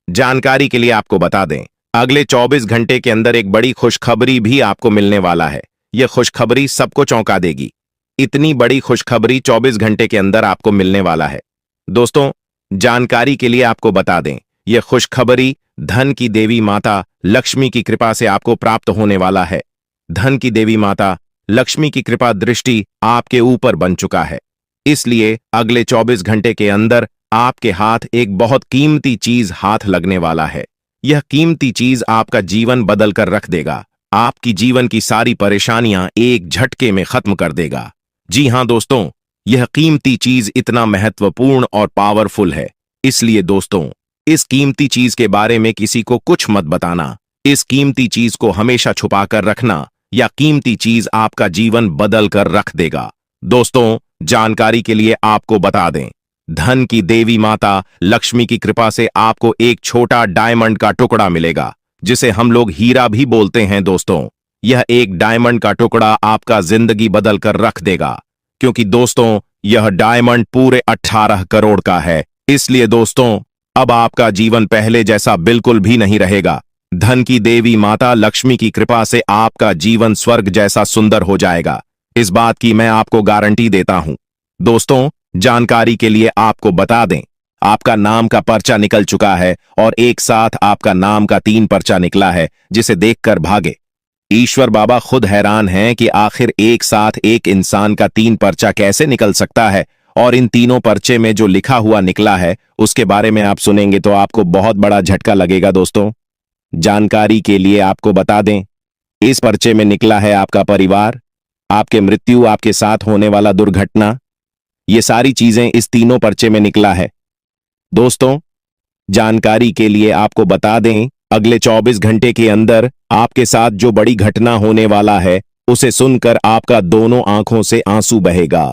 जानकारी के लिए आपको बता दें, अगले 24 घंटे के अंदर एक बड़ी खुशखबरी भी आपको मिलने वाला है। यह खुशखबरी सबको चौंका देगी। इतनी बड़ी खुशखबरी 24 घंटे के अंदर आपको मिलने वाला है। दोस्तों, जानकारी के लिए आपको बता दें, यह खुशखबरी धन की देवी माता लक्ष्मी की कृपा से आपको प्राप्त होने वाला है। धन की देवी माता लक्ष्मी की कृपा दृष्टि आपके ऊपर बन चुका है। इसलिए अगले 24 घंटे के अंदर आपके हाथ एक बहुत कीमती चीज हाथ लगने वाला है। यह कीमती चीज आपका जीवन बदल कर रख देगा। आपकी जीवन की सारी परेशानियां एक झटके में खत्म कर देगा। जी हां दोस्तों, यह कीमती चीज इतना महत्वपूर्ण और पावरफुल है। इसलिए दोस्तों, इस कीमती चीज के बारे में किसी को कुछ मत बताना। इस कीमती चीज को हमेशा छुपा कर रखना, या कीमती चीज आपका जीवन बदल कर रख देगा। दोस्तों, जानकारी के लिए आपको बता दें, धन की देवी माता लक्ष्मी की कृपा से आपको एक छोटा डायमंड का टुकड़ा मिलेगा, जिसे हम लोग हीरा भी बोलते हैं। दोस्तों, यह एक डायमंड का टुकड़ा आपका जिंदगी बदल कर रख देगा, क्योंकि दोस्तों यह डायमंड पूरे 18 करोड़ का है। इसलिए दोस्तों, अब आपका जीवन पहले जैसा बिल्कुल भी नहीं रहेगा। धन की देवी माता लक्ष्मी की कृपा से आपका जीवन स्वर्ग जैसा सुंदर हो जाएगा। इस बात की मैं आपको गारंटी देता हूं। दोस्तों, जानकारी के लिए आपको बता दें, आपका नाम का पर्चा निकल चुका है और एक साथ आपका नाम का 3 पर्चा निकला है, जिसे देखकर भागे। ईश्वर बाबा खुद हैरान हैं कि आखिर एक साथ एक इंसान का 3 पर्चा कैसे निकल सकता है, और इन तीनों पर्चे में जो लिखा हुआ निकला है उसके बारे में आप सुनेंगे तो आपको बहुत बड़ा झटका लगेगा। दोस्तों, जानकारी के लिए आपको बता दें, इस पर्चे में निकला है आपका परिवार, आपके मृत्यु, आपके साथ होने वाला दुर्घटना, ये सारी चीजें इस तीनों पर्चे में निकला है। दोस्तों, जानकारी के लिए आपको बता दें, अगले 24 घंटे के अंदर आपके साथ जो बड़ी घटना होने वाला है उसे सुनकर आपका दोनों आंखों से आंसू बहेगा।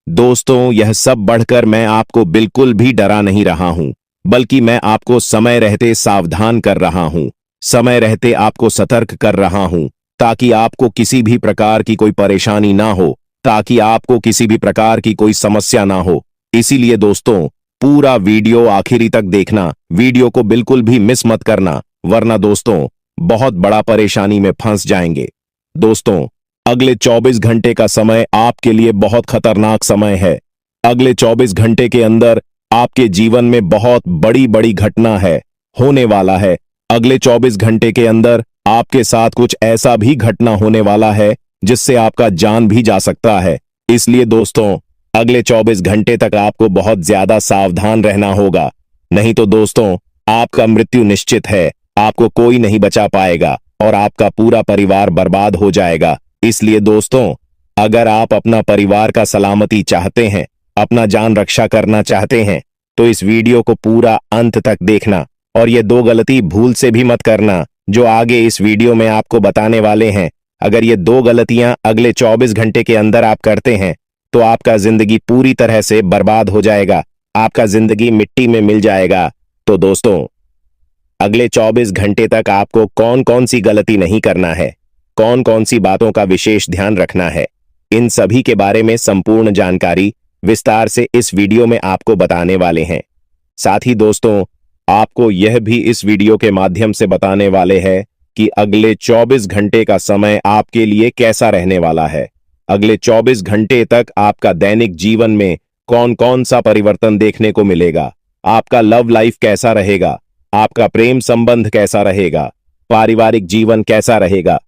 दोस्तों, यह सब बढ़कर मैं आपको बिल्कुल भी डरा नहीं रहा हूं, बल्कि मैं आपको समय रहते सावधान कर रहा हूं, समय रहते आपको सतर्क कर रहा हूं, ताकि आपको किसी भी प्रकार की कोई परेशानी ना हो, ताकि आपको किसी भी प्रकार की कोई समस्या ना हो। इसीलिए दोस्तों, पूरा वीडियो आखिरी तक देखना, वीडियो को बिल्कुल भी मिस मत करना, वरना दोस्तों बहुत बड़ा परेशानी में फंस जाएंगे। दोस्तों, अगले 24 घंटे का समय आपके लिए बहुत खतरनाक समय है। अगले 24 घंटे के अंदर आपके जीवन में बहुत बड़ी बड़ी घटना है, होने वाला है। अगले 24 घंटे के अंदर आपके साथ कुछ ऐसा भी घटना होने वाला है जिससे आपका जान भी जा सकता है। इसलिए दोस्तों, अगले 24 घंटे तक आपको बहुत ज्यादा सावधान रहना होगा, नहीं तो दोस्तों आपका मृत्यु निश्चित है, आपको कोई नहीं बचा पाएगा और आपका पूरा परिवार बर्बाद हो जाएगा। इसलिए दोस्तों, अगर आप अपना परिवार का सलामती चाहते हैं, अपना जान रक्षा करना चाहते हैं, तो इस वीडियो को पूरा अंत तक देखना, और ये 2 गलती भूल से भी मत करना जो आगे इस वीडियो में आपको बताने वाले हैं। अगर ये 2 गलतियां अगले 24 घंटे के अंदर आप करते हैं तो आपका जिंदगी पूरी तरह से बर्बाद हो जाएगा, आपका जिंदगी मिट्टी में मिल जाएगा। तो दोस्तों, अगले 24 घंटे तक आपको कौन कौन सी गलती नहीं करना है, कौन कौन सी बातों का विशेष ध्यान रखना है, इन सभी के बारे में संपूर्ण जानकारी विस्तार से इस वीडियो में आपको बताने वाले हैं। साथ ही दोस्तों, आपको यह भी इस वीडियो के माध्यम से बताने वाले हैं कि अगले 24 घंटे का समय आपके लिए कैसा रहने वाला है। अगले 24 घंटे तक आपका दैनिक जीवन में कौन कौन सा परिवर्तन देखने को मिलेगा, आपका लव लाइफ कैसा रहेगा, आपका प्रेम संबंध कैसा रहेगा, पारिवारिक जीवन कैसा रहेगा,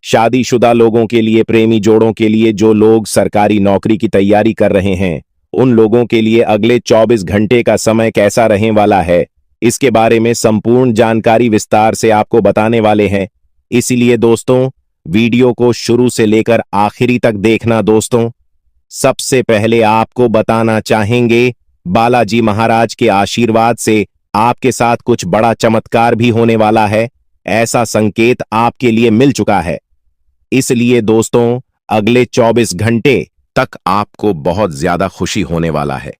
शादीशुदा लोगों के लिए, प्रेमी जोड़ों के लिए, जो लोग सरकारी नौकरी की तैयारी कर रहे हैं, उन लोगों के लिए अगले 24 घंटे का समय कैसा रहने वाला है, इसके बारे में संपूर्ण जानकारी विस्तार से आपको बताने वाले हैं। इसीलिए दोस्तों, वीडियो को शुरू से लेकर आखिरी तक देखना। दोस्तों, सबसे पहले आपको बताना चाहेंगे, बालाजी महाराज के आशीर्वाद से आपके साथ कुछ बड़ा चमत्कार भी होने वाला है, ऐसा संकेत आपके लिए मिल चुका है। इसलिए दोस्तों, अगले 24 घंटे तक आपको बहुत ज्यादा खुशी होने वाला है।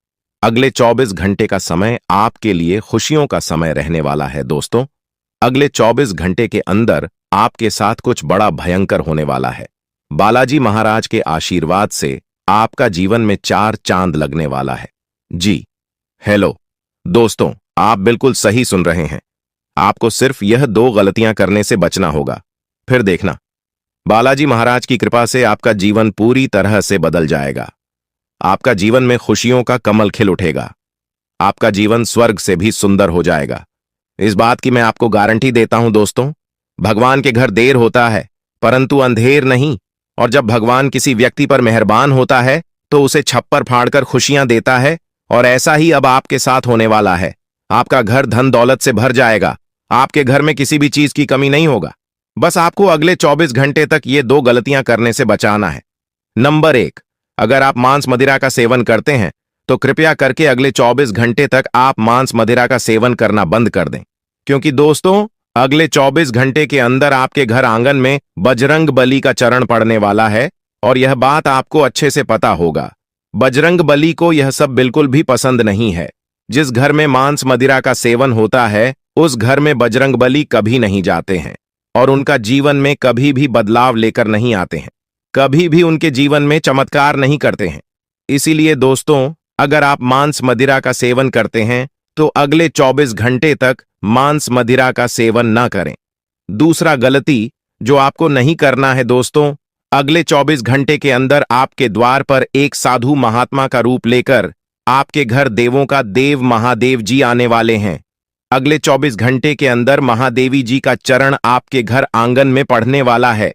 अगले 24 घंटे का समय आपके लिए खुशियों का समय रहने वाला है। दोस्तों, अगले 24 घंटे के अंदर आपके साथ कुछ बड़ा भयंकर होने वाला है। बालाजी महाराज के आशीर्वाद से आपका जीवन में 4 चांद लगने वाला है। जी हेलो दोस्तों, आप बिल्कुल सही सुन रहे हैं। आपको सिर्फ यह 2 गलतियां करने से बचना होगा, फिर देखना बालाजी महाराज की कृपा से आपका जीवन पूरी तरह से बदल जाएगा। आपका जीवन में खुशियों का कमल खिल उठेगा, आपका जीवन स्वर्ग से भी सुंदर हो जाएगा। इस बात की मैं आपको गारंटी देता हूं। दोस्तों, भगवान के घर देर होता है परंतु अंधेर नहीं, और जब भगवान किसी व्यक्ति पर मेहरबान होता है तो उसे छप्पर फाड़कर खुशियां देता है, और ऐसा ही अब आपके साथ होने वाला है। आपका घर धन दौलत से भर जाएगा, आपके घर में किसी भी चीज की कमी नहीं होगा। बस आपको अगले 24 घंटे तक ये 2 गलतियां करने से बचाना है। नंबर 1, अगर आप मांस मदिरा का सेवन करते हैं तो कृपया करके अगले 24 घंटे तक आप मांस मदिरा का सेवन करना बंद कर दें, क्योंकि दोस्तों अगले 24 घंटे के अंदर आपके घर आंगन में बजरंग बली का चरण पड़ने वाला है, और यह बात आपको अच्छे से पता होगा। बजरंग बली को यह सब बिल्कुल भी पसंद नहीं है। जिस घर में मांस मदिरा का सेवन होता है उस घर में बजरंग बली कभी नहीं जाते हैं, और उनका जीवन में कभी भी बदलाव लेकर नहीं आते हैं, कभी भी उनके जीवन में चमत्कार नहीं करते हैं। इसीलिए दोस्तों, अगर आप मांस मदिरा का सेवन करते हैं तो अगले 24 घंटे तक मांस मदिरा का सेवन ना करें। दूसरा गलती जो आपको नहीं करना है दोस्तों, अगले 24 घंटे के अंदर आपके द्वार पर एक साधु महात्मा का रूप लेकर आपके घर देवों का देव महादेव जी आने वाले हैं। अगले 24 घंटे के अंदर महादेवी जी का चरण आपके घर आंगन में पड़ने वाला है।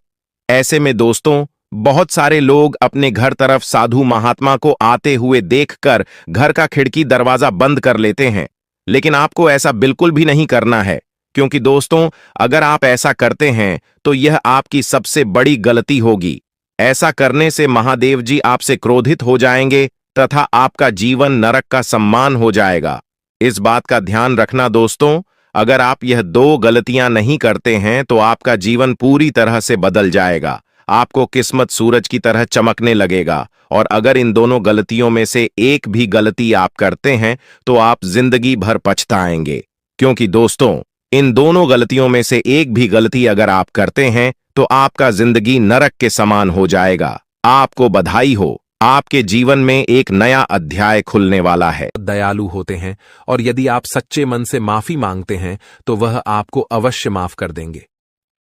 ऐसे में दोस्तों, बहुत सारे लोग अपने घर तरफ साधु महात्मा को आते हुए देखकर घर का खिड़की दरवाजा बंद कर लेते हैं। लेकिन आपको ऐसा बिल्कुल भी नहीं करना है, क्योंकि दोस्तों, अगर आप ऐसा करते हैं तो यह आपकी सबसे बड़ी गलती होगी। ऐसा करने से महादेव जी आपसे क्रोधित हो जाएंगे तथा आपका जीवन नरक का सम्मान हो जाएगा। इस बात का ध्यान रखना दोस्तों, अगर आप यह दो गलतियां नहीं करते हैं तो आपका जीवन पूरी तरह से बदल जाएगा। आपको किस्मत सूरज की तरह चमकने लगेगा। और अगर इन दोनों गलतियों में से एक भी गलती आप करते हैं तो आप जिंदगी भर पछताएंगे। क्योंकि दोस्तों, इन दोनों गलतियों में से एक भी गलती अगर आप करते हैं तो आपका जिंदगी नरक के समान हो जाएगा। आपको बधाई हो, आपके जीवन में एक नया अध्याय खुलने वाला है। दयालु होते हैं और यदि आप सच्चे मन से माफी मांगते हैं तो वह आपको अवश्य माफ कर देंगे।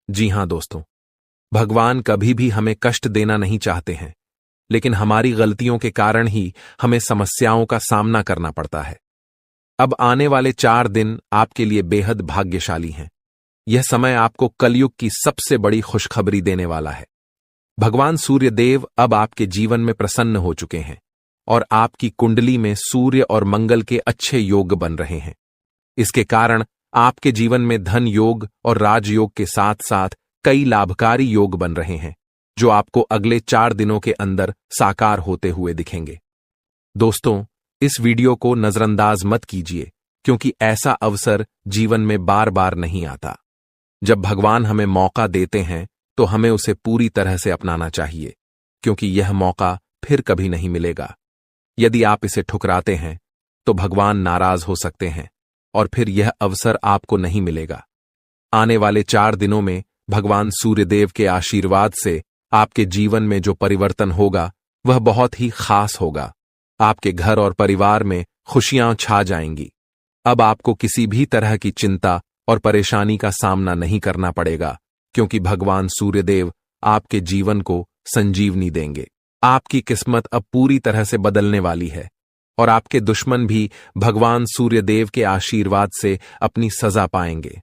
जी हां दोस्तों, भगवान कभी भी हमें कष्ट देना नहीं चाहते हैं, लेकिन हमारी गलतियों के कारण ही हमें समस्याओं का सामना करना पड़ता है। अब आने वाले 4 दिन आपके लिए बेहद भाग्यशाली हैं। यह समय आपको कलयुग की सबसे बड़ी खुशखबरी देने वाला है। भगवान सूर्य देव अब आपके जीवन में प्रसन्न हो चुके हैं और आपकी कुंडली में सूर्य और मंगल के अच्छे योग बन रहे हैं। इसके कारण आपके जीवन में धन योग और राजयोग के साथ साथ कई लाभकारी योग बन रहे हैं, जो आपको अगले 4 दिनों के अंदर साकार होते हुए दिखेंगे। दोस्तों, इस वीडियो को नजरअंदाज मत कीजिए, क्योंकि ऐसा अवसर जीवन में बार बार नहीं आता। जब भगवान हमें मौका देते हैं तो हमें उसे पूरी तरह से अपनाना चाहिए, क्योंकि यह मौका फिर कभी नहीं मिलेगा। यदि आप इसे ठुकराते हैं तो भगवान नाराज हो सकते हैं और फिर यह अवसर आपको नहीं मिलेगा। आने वाले 4 दिनों में भगवान सूर्यदेव के आशीर्वाद से आपके जीवन में जो परिवर्तन होगा वह बहुत ही खास होगा। आपके घर और परिवार में खुशियां छा जाएंगी। अब आपको किसी भी तरह की चिंता और परेशानी का सामना नहीं करना पड़ेगा, क्योंकि भगवान सूर्यदेव आपके जीवन को संजीवनी देंगे। आपकी किस्मत अब पूरी तरह से बदलने वाली है और आपके दुश्मन भी भगवान सूर्यदेव के आशीर्वाद से अपनी सजा पाएंगे।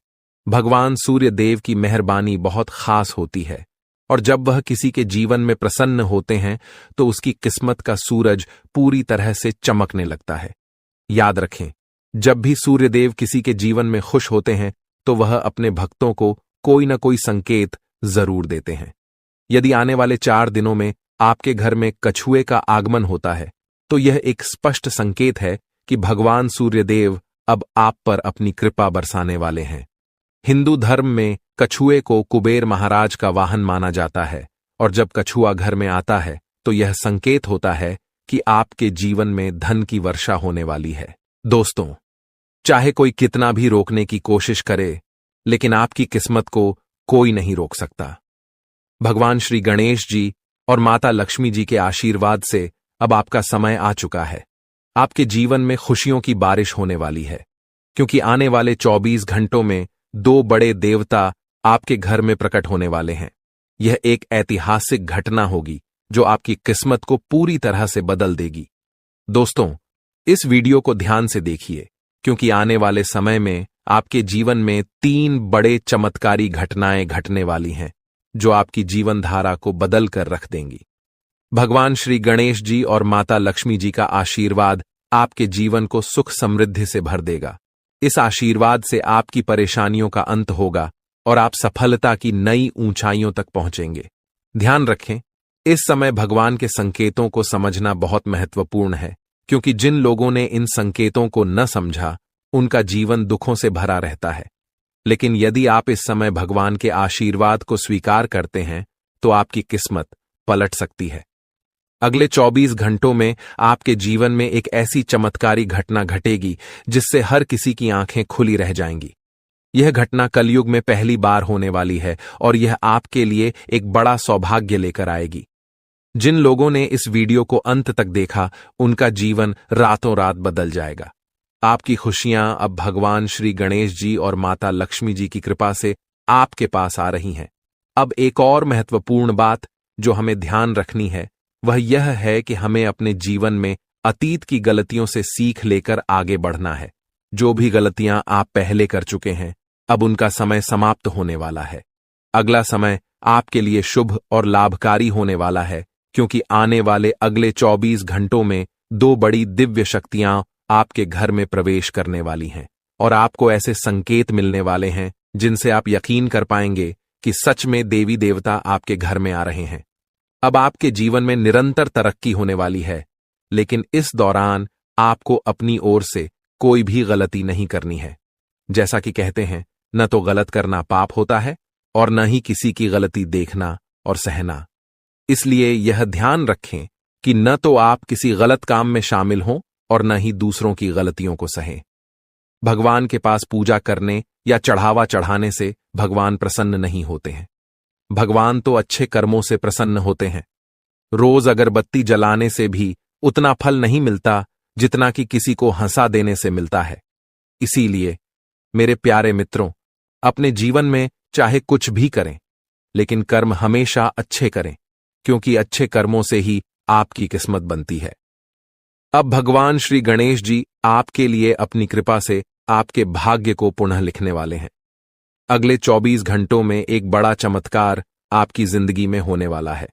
भगवान सूर्यदेव की मेहरबानी बहुत खास होती है और जब वह किसी के जीवन में प्रसन्न होते हैं तो उसकी किस्मत का सूरज पूरी तरह से चमकने लगता है। याद रखें, जब भी सूर्यदेव किसी के जीवन में खुश होते हैं तो वह अपने भक्तों को कोई न कोई संकेत जरूर देते हैं। यदि आने वाले 4 दिनों में आपके घर में कछुए का आगमन होता है तो यह एक स्पष्ट संकेत है कि भगवान सूर्यदेव अब आप पर अपनी कृपा बरसाने वाले हैं। हिंदू धर्म में कछुए को कुबेर महाराज का वाहन माना जाता है और जब कछुआ घर में आता है तो यह संकेत होता है कि आपके जीवन में धन की वर्षा होने वाली है। दोस्तों, चाहे कोई कितना भी रोकने की कोशिश करे, लेकिन आपकी किस्मत को कोई नहीं रोक सकता। भगवान श्री गणेश जी और माता लक्ष्मी जी के आशीर्वाद से अब आपका समय आ चुका है। आपके जीवन में खुशियों की बारिश होने वाली है, क्योंकि आने वाले 24 घंटों में 2 बड़े देवता आपके घर में प्रकट होने वाले हैं। यह एक ऐतिहासिक घटना होगी जो आपकी किस्मत को पूरी तरह से बदल देगी। दोस्तों, इस वीडियो को ध्यान से देखिए, क्योंकि आने वाले समय में आपके जीवन में 3 बड़े चमत्कारी घटनाएं घटने वाली हैं, जो आपकी जीवन धारा को बदल कर रख देंगी। भगवान श्री गणेश जी और माता लक्ष्मी जी का आशीर्वाद आपके जीवन को सुख समृद्धि से भर देगा। इस आशीर्वाद से आपकी परेशानियों का अंत होगा और आप सफलता की नई ऊंचाइयों तक पहुंचेंगे। ध्यान रखें, इस समय भगवान के संकेतों को समझना बहुत महत्वपूर्ण है, क्योंकि जिन लोगों ने इन संकेतों को न समझा उनका जीवन दुखों से भरा रहता है। लेकिन यदि आप इस समय भगवान के आशीर्वाद को स्वीकार करते हैं तो आपकी किस्मत पलट सकती है। अगले 24 घंटों में आपके जीवन में एक ऐसी चमत्कारी घटना घटेगी जिससे हर किसी की आंखें खुली रह जाएंगी। यह घटना कलयुग में पहली बार होने वाली है और यह आपके लिए एक बड़ा सौभाग्य लेकर आएगी। जिन लोगों ने इस वीडियो को अंत तक देखा उनका जीवन रातों रात बदल जाएगा। आपकी खुशियां अब भगवान श्री गणेश जी और माता लक्ष्मी जी की कृपा से आपके पास आ रही हैं। अब एक और महत्वपूर्ण बात जो हमें ध्यान रखनी है वह यह है कि हमें अपने जीवन में अतीत की गलतियों से सीख लेकर आगे बढ़ना है। जो भी गलतियां आप पहले कर चुके हैं अब उनका समय समाप्त होने वाला है। अगला समय आपके लिए शुभ और लाभकारी होने वाला है, क्योंकि आने वाले अगले 24 घंटों में 2 बड़ी दिव्य शक्तियां आपके घर में प्रवेश करने वाली हैं और आपको ऐसे संकेत मिलने वाले हैं जिनसे आप यकीन कर पाएंगे कि सच में देवी देवता आपके घर में आ रहे हैं। अब आपके जीवन में निरंतर तरक्की होने वाली है, लेकिन इस दौरान आपको अपनी ओर से कोई भी गलती नहीं करनी है। जैसा कि कहते हैं, न तो गलत करना पाप होता है और न ही किसी की गलती देखना और सहना। इसलिए यह ध्यान रखें कि न तो आप किसी गलत काम में शामिल हों और न ही दूसरों की गलतियों को सहें। भगवान के पास पूजा करने या चढ़ावा चढ़ाने से भगवान प्रसन्न नहीं होते हैं। भगवान तो अच्छे कर्मों से प्रसन्न होते हैं। रोज अगरबत्ती जलाने से भी उतना फल नहीं मिलता जितना कि किसी को हंसा देने से मिलता है। इसीलिए मेरे प्यारे मित्रों, अपने जीवन में चाहे कुछ भी करें, लेकिन कर्म हमेशा अच्छे करें, क्योंकि अच्छे कर्मों से ही आपकी किस्मत बनती है। अब भगवान श्री गणेश जी आपके लिए अपनी कृपा से आपके भाग्य को पुनः लिखने वाले हैं। अगले 24 घंटों में एक बड़ा चमत्कार आपकी जिंदगी में होने वाला है।